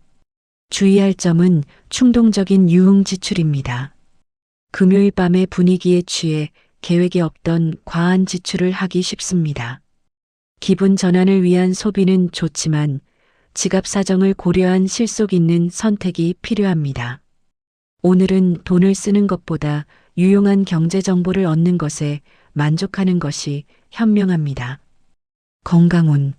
A: 주의할 점은 충동적인 유흥 지출입니다. 금요일 밤의 분위기에 취해 계획에 없던 과한 지출을 하기 쉽습니다. 기분 전환을 위한 소비는 좋지만 지갑 사정을 고려한 실속 있는 선택이 필요합니다. 오늘은 돈을 쓰는 것보다 유용한 경제 정보를 얻는 것에 만족하는 것이 현명합니다. 건강운.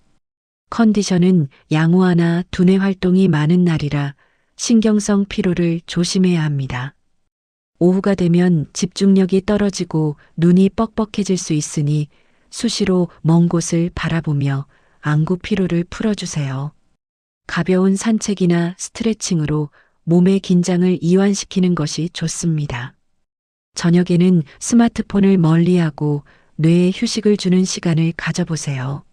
A: 컨디션은 양호하나 두뇌 활동이 많은 날이라 신경성 피로를 조심해야 합니다. 오후가 되면 집중력이 떨어지고 눈이 뻑뻑해질 수 있으니 수시로 먼 곳을 바라보며 안구 피로를 풀어주세요. 가벼운 산책이나 스트레칭으로 몸의 긴장을 이완시키는 것이 좋습니다. 저녁에는 스마트폰을 멀리하고 뇌에 휴식을 주는 시간을 가져보세요.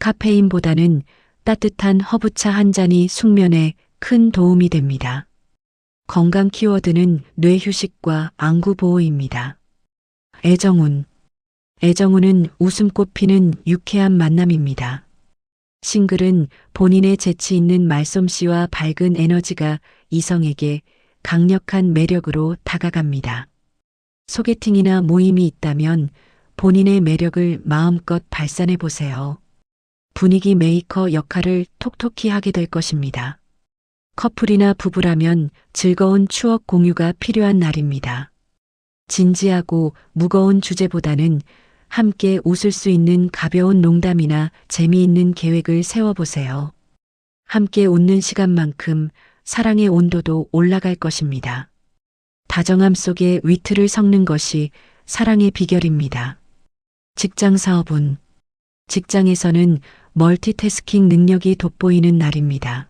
A: 카페인보다는 따뜻한 허브차 한 잔이 숙면에 큰 도움이 됩니다. 건강 키워드는 뇌 휴식과 안구 보호입니다. 애정운. 애정운은 웃음꽃 피는 유쾌한 만남입니다. 싱글은 본인의 재치 있는 말솜씨와 밝은 에너지가 이성에게 강력한 매력으로 다가갑니다. 소개팅이나 모임이 있다면 본인의 매력을 마음껏 발산해 보세요. 분위기 메이커 역할을 톡톡히 하게 될 것입니다. 커플이나 부부라면 즐거운 추억 공유가 필요한 날입니다. 진지하고 무거운 주제보다는 함께 웃을 수 있는 가벼운 농담이나 재미있는 계획을 세워보세요. 함께 웃는 시간만큼 사랑의 온도도 올라갈 것입니다. 다정함 속에 위트를 섞는 것이 사랑의 비결입니다. 직장 사업운. 직장에서는 멀티태스킹 능력이 돋보이는 날입니다.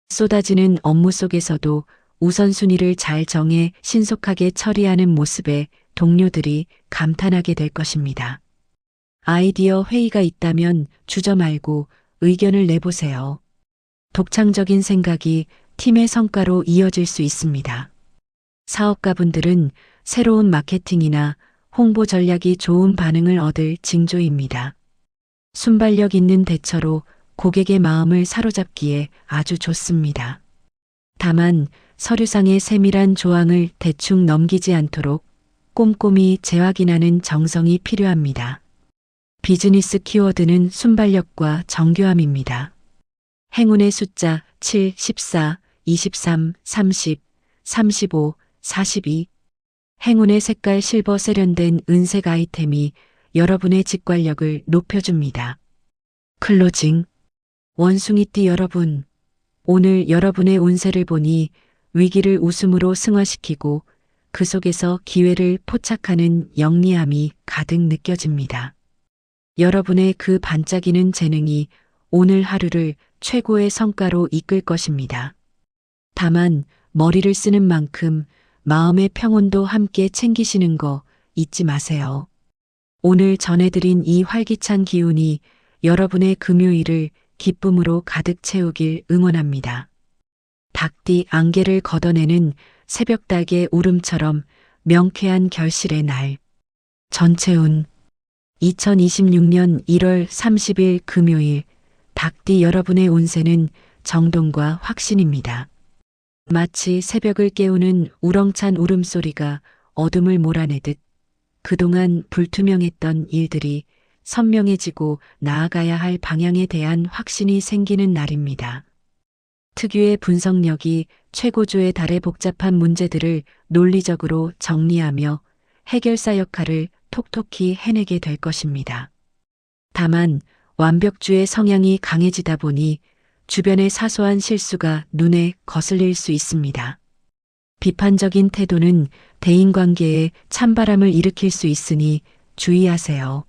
A: 쏟아지는 업무 속에서도 우선순위를 잘 정해 신속하게 처리하는 모습에 동료들이 감탄하게 될 것입니다. 아이디어 회의가 있다면 주저 말고 의견을 내보세요. 독창적인 생각이 팀의 성과로 이어질 수 있습니다. 사업가분들은 새로운 마케팅이나 홍보 전략이 좋은 반응을 얻을 징조입니다. 순발력 있는 대처로 고객의 마음을 사로잡기에 아주 좋습니다. 다만 서류상의 세밀한 조항을 대충 넘기지 않도록 꼼꼼히 재확인하는 정성이 필요합니다. 비즈니스 키워드는 순발력과 정교함입니다. 행운의 숫자 7, 14, 23, 30, 35, 42. 행운의 색깔 실버 세련된 은색 아이템이 여러분의 직관력을 높여줍니다. 클로징. 원숭이띠 여러분, 오늘 여러분의 운세를 보니 위기를 웃음으로 승화시키고 그 속에서 기회를 포착하는 영리함이 가득 느껴집니다. 여러분의 그 반짝이는 재능이 오늘 하루를 최고의 성과로 이끌 것입니다. 다만 머리를 쓰는 만큼 마음의 평온도 함께 챙기시는 거 잊지 마세요. 오늘 전해드린 이 활기찬 기운이 여러분의 금요일을 기쁨으로 가득 채우길 응원합니다. 닭띠 안개를 걷어내는 새벽닭의 울음처럼 명쾌한 결실의 날. 전체운. 2026년 1월 30일 금요일 닭띠 여러분의 운세는 정돈과 확신입니다. 마치 새벽을 깨우는 우렁찬 울음소리가 어둠을 몰아내듯 그동안 불투명했던 일들이 선명해지고 나아가야 할 방향에 대한 확신이 생기는 날입니다. 특유의 분석력이 최고조에 달해 복잡한 문제들을 논리적으로 정리하며 해결사 역할을 톡톡히 해내게 될 것입니다. 다만 완벽주의 성향이 강해지다 보니 주변의 사소한 실수가 눈에 거슬릴 수 있습니다. 비판적인 태도는 대인관계에 찬바람을 일으킬 수 있으니 주의하세요.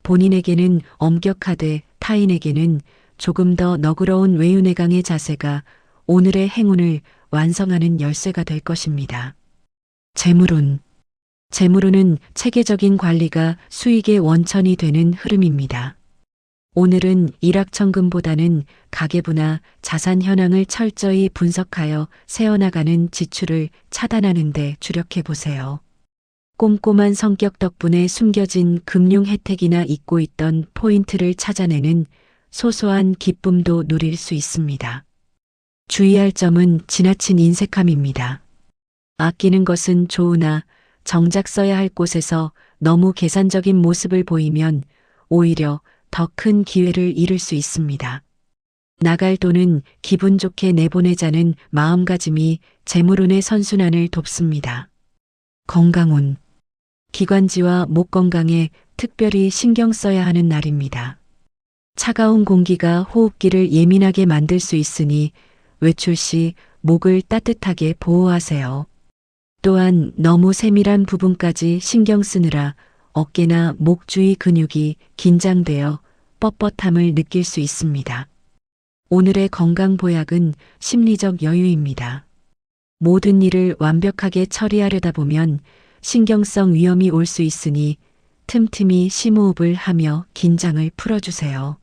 A: 본인에게는 엄격하되 타인에게는 조금 더 너그러운 외유내강의 자세가 오늘의 행운을 완성하는 열쇠가 될 것입니다. 재물운. 재물운은 체계적인 관리가 수익의 원천이 되는 흐름입니다. 오늘은 일확천금보다는 가계부나 자산 현황을 철저히 분석하여 세어나가는 지출을 차단하는 데 주력해 보세요. 꼼꼼한 성격 덕분에 숨겨진 금융 혜택이나 잊고 있던 포인트를 찾아내는 소소한 기쁨도 누릴 수 있습니다. 주의할 점은 지나친 인색함입니다. 아끼는 것은 좋으나 정작 써야 할 곳에서 너무 계산적인 모습을 보이면 오히려 더 큰 기회를 잃을 수 있습니다. 나갈 돈은 기분 좋게 내보내자는 마음가짐이 재물운의 선순환을 돕습니다. 건강운. 기관지와 목 건강에 특별히 신경 써야 하는 날입니다. 차가운 공기가 호흡기를 예민하게 만들 수 있으니 외출 시 목을 따뜻하게 보호하세요. 또한 너무 세밀한 부분까지 신경 쓰느라 어깨나 목 주위 근육이 긴장되어 뻣뻣함을 느낄 수 있습니다. 오늘의 건강 보약은 심리적 여유입니다. 모든 일을 완벽하게 처리하려다 보면 신경성 위험이 올 수 있으니 틈틈이 심호흡을 하며 긴장을 풀어주세요.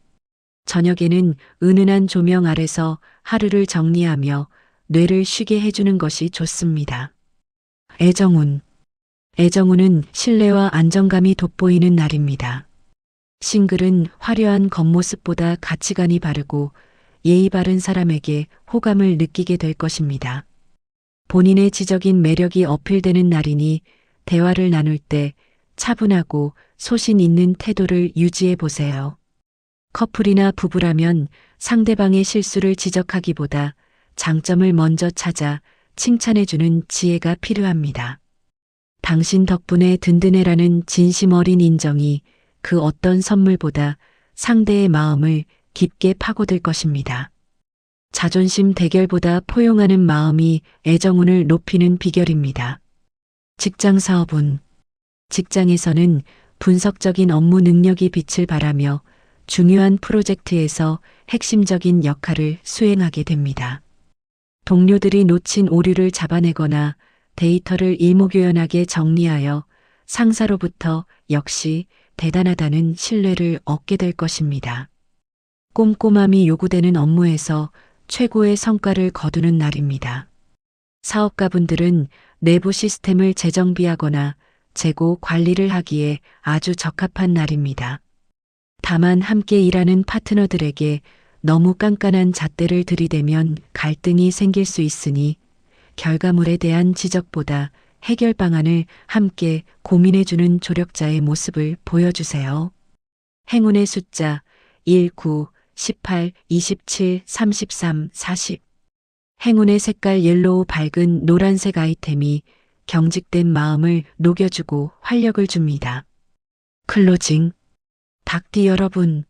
A: 저녁에는 은은한 조명 아래서 하루를 정리하며 뇌를 쉬게 해주는 것이 좋습니다. 애정운. 애정운은 신뢰와 안정감이 돋보이는 날입니다. 싱글은 화려한 겉모습보다 가치관이 바르고 예의 바른 사람에게 호감을 느끼게 될 것입니다. 본인의 지적인 매력이 어필되는 날이니 대화를 나눌 때 차분하고 소신 있는 태도를 유지해 보세요. 커플이나 부부라면 상대방의 실수를 지적하기보다 장점을 먼저 찾아 칭찬해주는 지혜가 필요합니다. 당신 덕분에 든든해라는 진심 어린 인정이 그 어떤 선물보다 상대의 마음을 깊게 파고들 것입니다. 자존심 대결보다 포용하는 마음이 애정운을 높이는 비결입니다. 직장 사업운. 직장에서는 분석적인 업무 능력이 빛을 발하며 중요한 프로젝트에서 핵심적인 역할을 수행하게 됩니다. 동료들이 놓친 오류를 잡아내거나 데이터를 일목요연하게 정리하여 상사로부터 역시 대단하다는 신뢰를 얻게 될 것입니다. 꼼꼼함이 요구되는 업무에서 최고의 성과를 거두는 날입니다. 사업가분들은 내부 시스템을 재정비하거나 재고 관리를 하기에 아주 적합한 날입니다. 다만 함께 일하는 파트너들에게 너무 깐깐한 잣대를 들이대면 갈등이 생길 수 있으니 결과물에 대한 지적보다 해결 방안을 함께 고민해주는 조력자의 모습을 보여주세요. 행운의 숫자 1, 9, 18, 27, 33, 40. 행운의 색깔 옐로우 밝은 노란색 아이템이 경직된 마음을 녹여주고 활력을 줍니다. 클로징. 닭띠 여러분,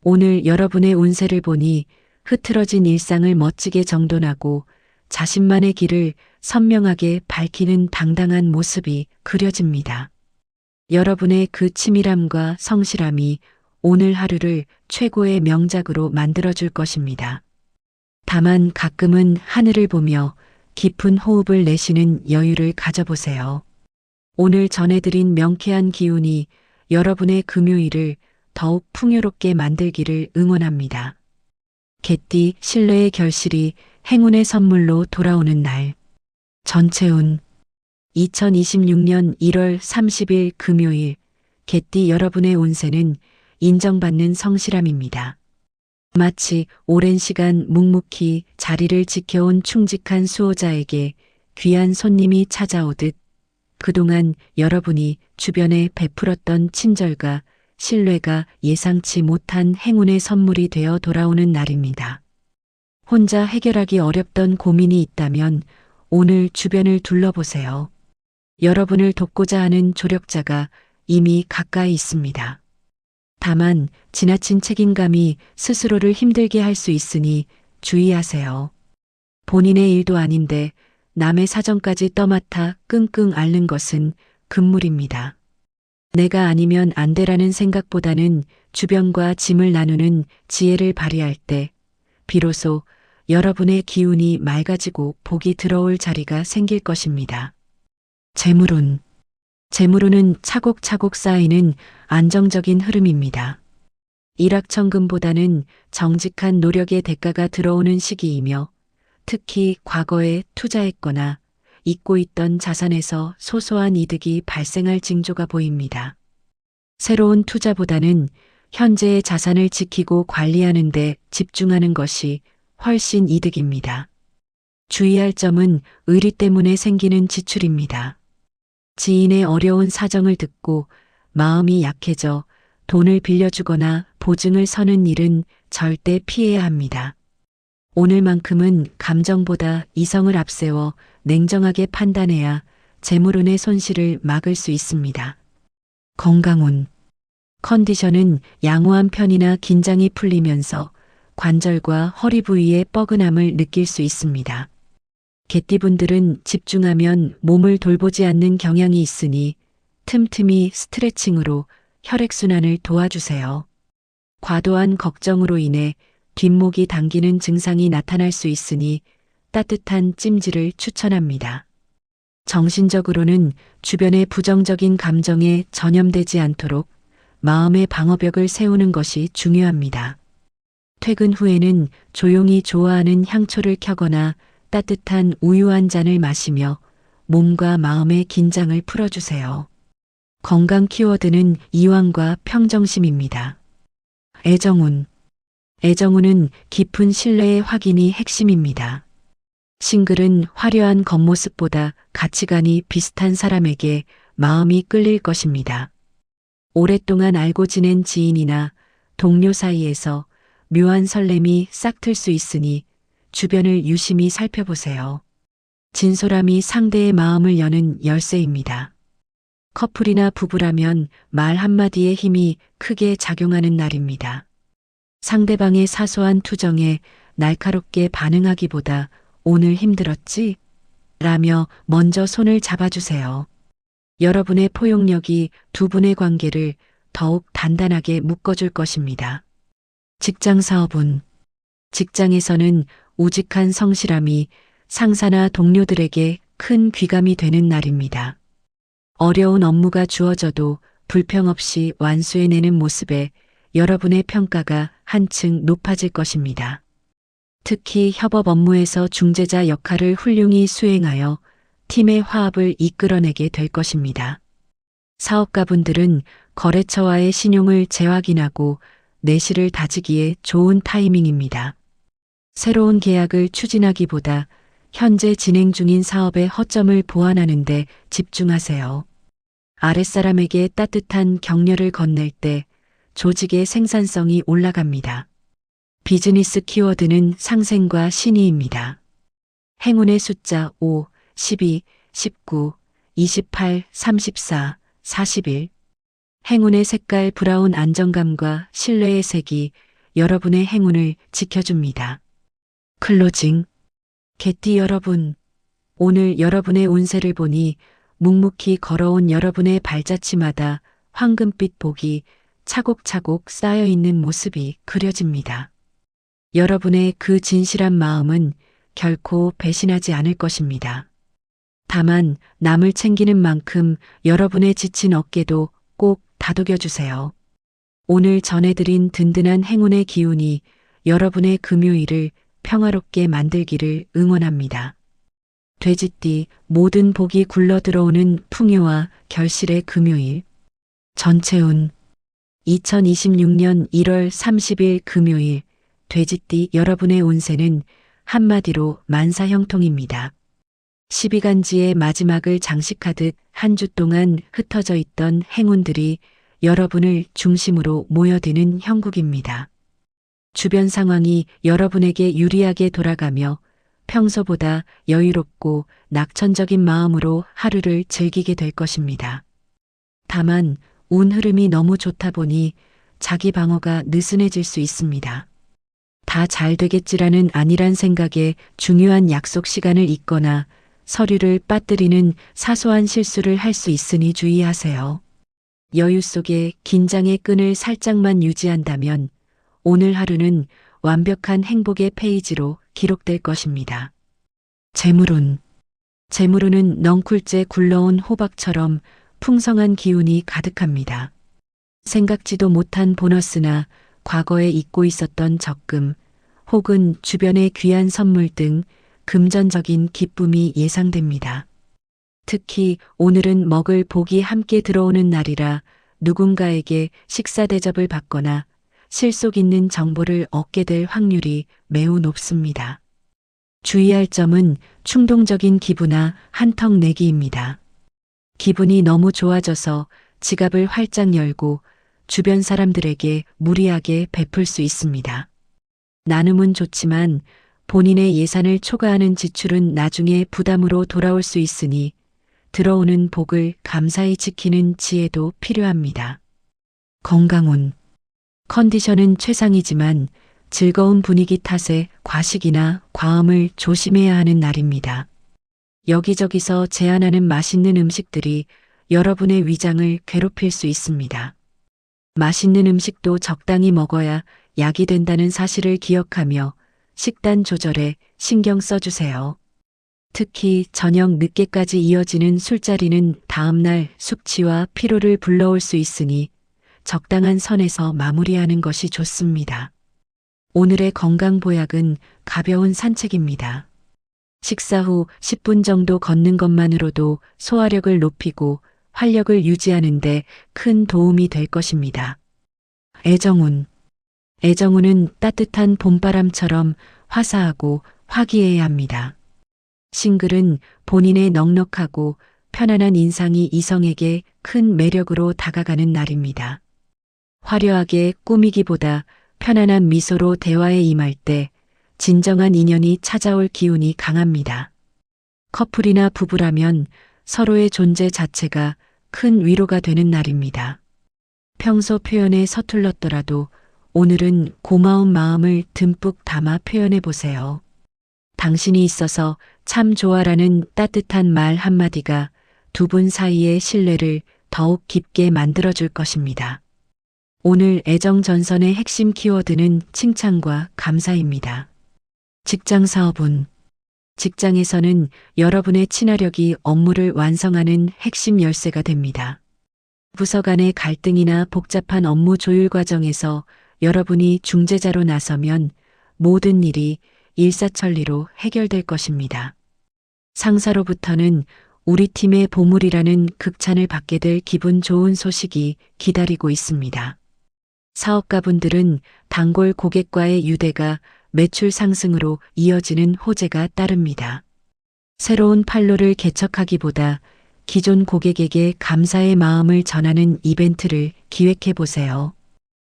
A: 오늘 여러분의 운세를 보니 흐트러진 일상을 멋지게 정돈하고 자신만의 길을 선명하게 밝히는 당당한 모습이 그려집니다. 여러분의 그 치밀함과 성실함이 오늘 하루를 최고의 명작으로 만들어줄 것입니다. 다만 가끔은 하늘을 보며 깊은 호흡을 내쉬는 여유를 가져보세요. 오늘 전해드린 명쾌한 기운이 여러분의 금요일을 더욱 풍요롭게 만들기를 응원합니다. 개띠 신뢰의 결실이 행운의 선물로 돌아오는 날. 전체운. 2026년 1월 30일 금요일 개띠 여러분의 운세는 인정받는 성실함입니다. 마치 오랜 시간 묵묵히 자리를 지켜온 충직한 수호자에게 귀한 손님이 찾아오듯 그동안 여러분이 주변에 베풀었던 친절과 신뢰가 예상치 못한 행운의 선물이 되어 돌아오는 날입니다. 혼자 해결하기 어렵던 고민이 있다면 오늘 주변을 둘러보세요. 여러분을 돕고자 하는 조력자가 이미 가까이 있습니다. 다만 지나친 책임감이 스스로를 힘들게 할 수 있으니 주의하세요. 본인의 일도 아닌데 남의 사정까지 떠맡아 끙끙 앓는 것은 금물입니다. 내가 아니면 안 돼라는 생각보다는 주변과 짐을 나누는 지혜를 발휘할 때 비로소 여러분의 기운이 맑아지고 복이 들어올 자리가 생길 것입니다. 재물운. 재물운은 차곡차곡 쌓이는 안정적인 흐름입니다. 일확천금보다는 정직한 노력의 대가가 들어오는 시기이며 특히 과거에 투자했거나 잊고 있던 자산에서 소소한 이득이 발생할 징조가 보입니다. 새로운 투자보다는 현재의 자산을 지키고 관리하는 데 집중하는 것이 훨씬 이득입니다. 주의할 점은 의리 때문에 생기는 지출입니다. 지인의 어려운 사정을 듣고 마음이 약해져 돈을 빌려주거나 보증을 서는 일은 절대 피해야 합니다. 오늘만큼은 감정보다 이성을 앞세워 냉정하게 판단해야 재물운의 손실을 막을 수 있습니다. 건강운. 컨디션은 양호한 편이나 긴장이 풀리면서 관절과 허리 부위의 뻐근함을 느낄 수 있습니다. 개띠분들은 집중하면 몸을 돌보지 않는 경향이 있으니 틈틈이 스트레칭으로 혈액순환을 도와주세요. 과도한 걱정으로 인해 뒷목이 당기는 증상이 나타날 수 있으니 따뜻한 찜질을 추천합니다. 정신적으로는 주변의 부정적인 감정에 전염되지 않도록 마음의 방어벽을 세우는 것이 중요합니다. 퇴근 후에는 조용히 좋아하는 향초를 켜거나 따뜻한 우유 한 잔을 마시며 몸과 마음의 긴장을 풀어주세요. 건강 키워드는 이완과 평정심입니다. 애정운. 애정운은 깊은 신뢰의 확인이 핵심입니다. 싱글은 화려한 겉모습보다 가치관이 비슷한 사람에게 마음이 끌릴 것입니다. 오랫동안 알고 지낸 지인이나 동료 사이에서 묘한 설렘이 싹틀 수 있으니 주변을 유심히 살펴보세요. 진솔함이 상대의 마음을 여는 열쇠입니다. 커플이나 부부라면 말 한마디의 힘이 크게 작용하는 날입니다. 상대방의 사소한 투정에 날카롭게 반응하기보다 오늘 힘들었지? 라며 먼저 손을 잡아주세요. 여러분의 포용력이 두 분의 관계를 더욱 단단하게 묶어줄 것입니다. 직장 사업은 직장에서는 우직한 성실함이 상사나 동료들에게 큰 귀감이 되는 날입니다. 어려운 업무가 주어져도 불평 없이 완수해내는 모습에 여러분의 평가가 한층 높아질 것입니다. 특히 협업 업무에서 중재자 역할을 훌륭히 수행하여 팀의 화합을 이끌어내게 될 것입니다. 사업가분들은 거래처와의 신용을 재확인하고 내실을 다지기에 좋은 타이밍입니다. 새로운 계약을 추진하기보다 현재 진행 중인 사업의 허점을 보완하는 데 집중하세요. 아랫사람에게 따뜻한 격려를 건넬 때 조직의 생산성이 올라갑니다. 비즈니스 키워드는 상생과 신의입니다. 행운의 숫자 5, 12, 19, 28, 34, 41. 행운의 색깔 브라운 안정감과 신뢰의 색이 여러분의 행운을 지켜줍니다. 클로징. 개띠 여러분, 오늘 여러분의 운세를 보니 묵묵히 걸어온 여러분의 발자취마다 황금빛 복이 차곡차곡 쌓여 있는 모습이 그려집니다. 여러분의 그 진실한 마음은 결코 배신하지 않을 것입니다. 다만 남을 챙기는 만큼 여러분의 지친 어깨도 꼭 다독여 주세요. 오늘 전해드린 든든한 행운의 기운이 여러분의 금요일을 평화롭게 만들기를 응원합니다. 돼지띠, 모든 복이 굴러 들어오는 풍요와 결실의 금요일. 전체운. 2026년 1월 30일 금요일, 돼지띠 여러분의 운세는 한마디로 만사형통입니다. 12간지의 마지막을 장식하듯 한 주 동안 흩어져 있던 행운들이 여러분을 중심으로 모여드는 형국입니다. 주변 상황이 여러분에게 유리하게 돌아가며 평소보다 여유롭고 낙천적인 마음으로 하루를 즐기게 될 것입니다. 다만 운 흐름이 너무 좋다 보니 자기 방어가 느슨해질 수 있습니다. 다 잘 되겠지라는 안일한 생각에 중요한 약속 시간을 잊거나 서류를 빠뜨리는 사소한 실수를 할 수 있으니 주의하세요. 여유 속에 긴장의 끈을 살짝만 유지한다면 오늘 하루는 완벽한 행복의 페이지로 기록될 것입니다. 재물운. 재물운은 넝쿨째 굴러온 호박처럼 풍성한 기운이 가득합니다. 생각지도 못한 보너스나 과거에 잊고 있었던 적금, 혹은 주변의 귀한 선물 등 금전적인 기쁨이 예상됩니다. 특히 오늘은 먹을 복이 함께 들어오는 날이라 누군가에게 식사 대접을 받거나 실속 있는 정보를 얻게 될 확률이 매우 높습니다. 주의할 점은 충동적인 기부나 한턱 내기입니다. 기분이 너무 좋아져서 지갑을 활짝 열고 주변 사람들에게 무리하게 베풀 수 있습니다. 나눔은 좋지만 본인의 예산을 초과하는 지출은 나중에 부담으로 돌아올 수 있으니 들어오는 복을 감사히 지키는 지혜도 필요합니다. 건강운. 컨디션은 최상이지만 즐거운 분위기 탓에 과식이나 과음을 조심해야 하는 날입니다. 여기저기서 제안하는 맛있는 음식들이 여러분의 위장을 괴롭힐 수 있습니다. 맛있는 음식도 적당히 먹어야 약이 된다는 사실을 기억하며 식단 조절에 신경 써주세요. 특히 저녁 늦게까지 이어지는 술자리는 다음날 숙취와 피로를 불러올 수 있으니 적당한 선에서 마무리하는 것이 좋습니다. 오늘의 건강 보약은 가벼운 산책입니다. 식사 후 10분 정도 걷는 것만으로도 소화력을 높이고 활력을 유지하는 데 큰 도움이 될 것입니다. 애정운. 애정운은 따뜻한 봄바람처럼 화사하고 화기애애합니다. 싱글은 본인의 넉넉하고 편안한 인상이 이성에게 큰 매력으로 다가가는 날입니다. 화려하게 꾸미기보다 편안한 미소로 대화에 임할 때 진정한 인연이 찾아올 기운이 강합니다. 커플이나 부부라면 서로의 존재 자체가 큰 위로가 되는 날입니다. 평소 표현에 서툴렀더라도 오늘은 고마운 마음을 듬뿍 담아 표현해 보세요. 당신이 있어서 참 좋아라는 따뜻한 말 한마디가 두 분 사이의 신뢰를 더욱 깊게 만들어줄 것입니다. 오늘 애정 전선의 핵심 키워드는 칭찬과 감사입니다. 직장 사업운. 직장에서는 여러분의 친화력이 업무를 완성하는 핵심 열쇠가 됩니다. 부서 간의 갈등이나 복잡한 업무 조율 과정에서 여러분이 중재자로 나서면 모든 일이 일사천리로 해결될 것입니다. 상사로부터는 우리 팀의 보물이라는 극찬을 받게 될 기분 좋은 소식이 기다리고 있습니다. 사업가분들은 단골 고객과의 유대가 매출 상승으로 이어지는 호재가 따릅니다. 새로운 판로를 개척하기보다 기존 고객에게 감사의 마음을 전하는 이벤트를 기획해 보세요.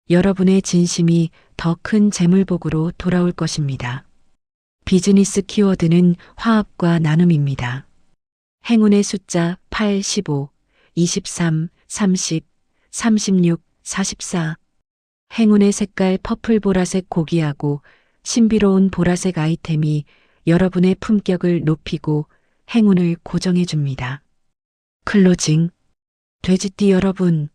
A: 여러분의 진심이 더 큰 재물복으로 돌아올 것입니다. 비즈니스 키워드는 화합과 나눔입니다. 행운의 숫자 8, 15, 23, 30, 36, 44. 행운의 색깔 퍼플 보라색 고귀하고 신비로운 보라색 아이템이 여러분의 품격을 높이고 행운을 고정해 줍니다. 클로징. 돼지띠 여러분,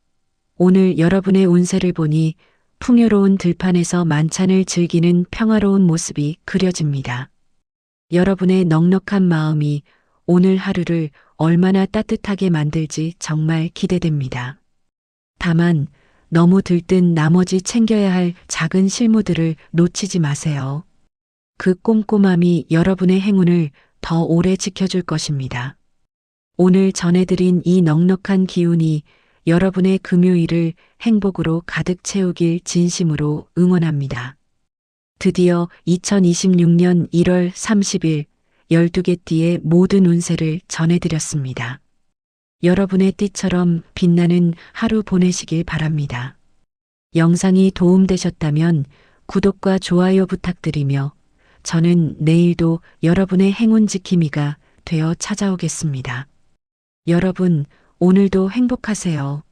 A: 오늘 여러분의 운세를 보니 풍요로운 들판에서 만찬을 즐기는 평화로운 모습이 그려집니다. 여러분의 넉넉한 마음이 오늘 하루를 얼마나 따뜻하게 만들지 정말 기대됩니다. 다만 너무 들뜬 나머지 챙겨야 할 작은 실무들을 놓치지 마세요. 그 꼼꼼함이 여러분의 행운을 더 오래 지켜줄 것입니다. 오늘 전해드린 이 넉넉한 기운이 여러분의 금요일을 행복으로 가득 채우길 진심으로 응원합니다. 드디어 2026년 1월 30일 12개 띠의 모든 운세를 전해드렸습니다. 여러분의 띠처럼 빛나는 하루 보내시길 바랍니다. 영상이 도움되셨다면 구독과 좋아요 부탁드리며 저는 내일도 여러분의 행운 지킴이가 되어 찾아오겠습니다. 여러분, 오늘도 행복하세요.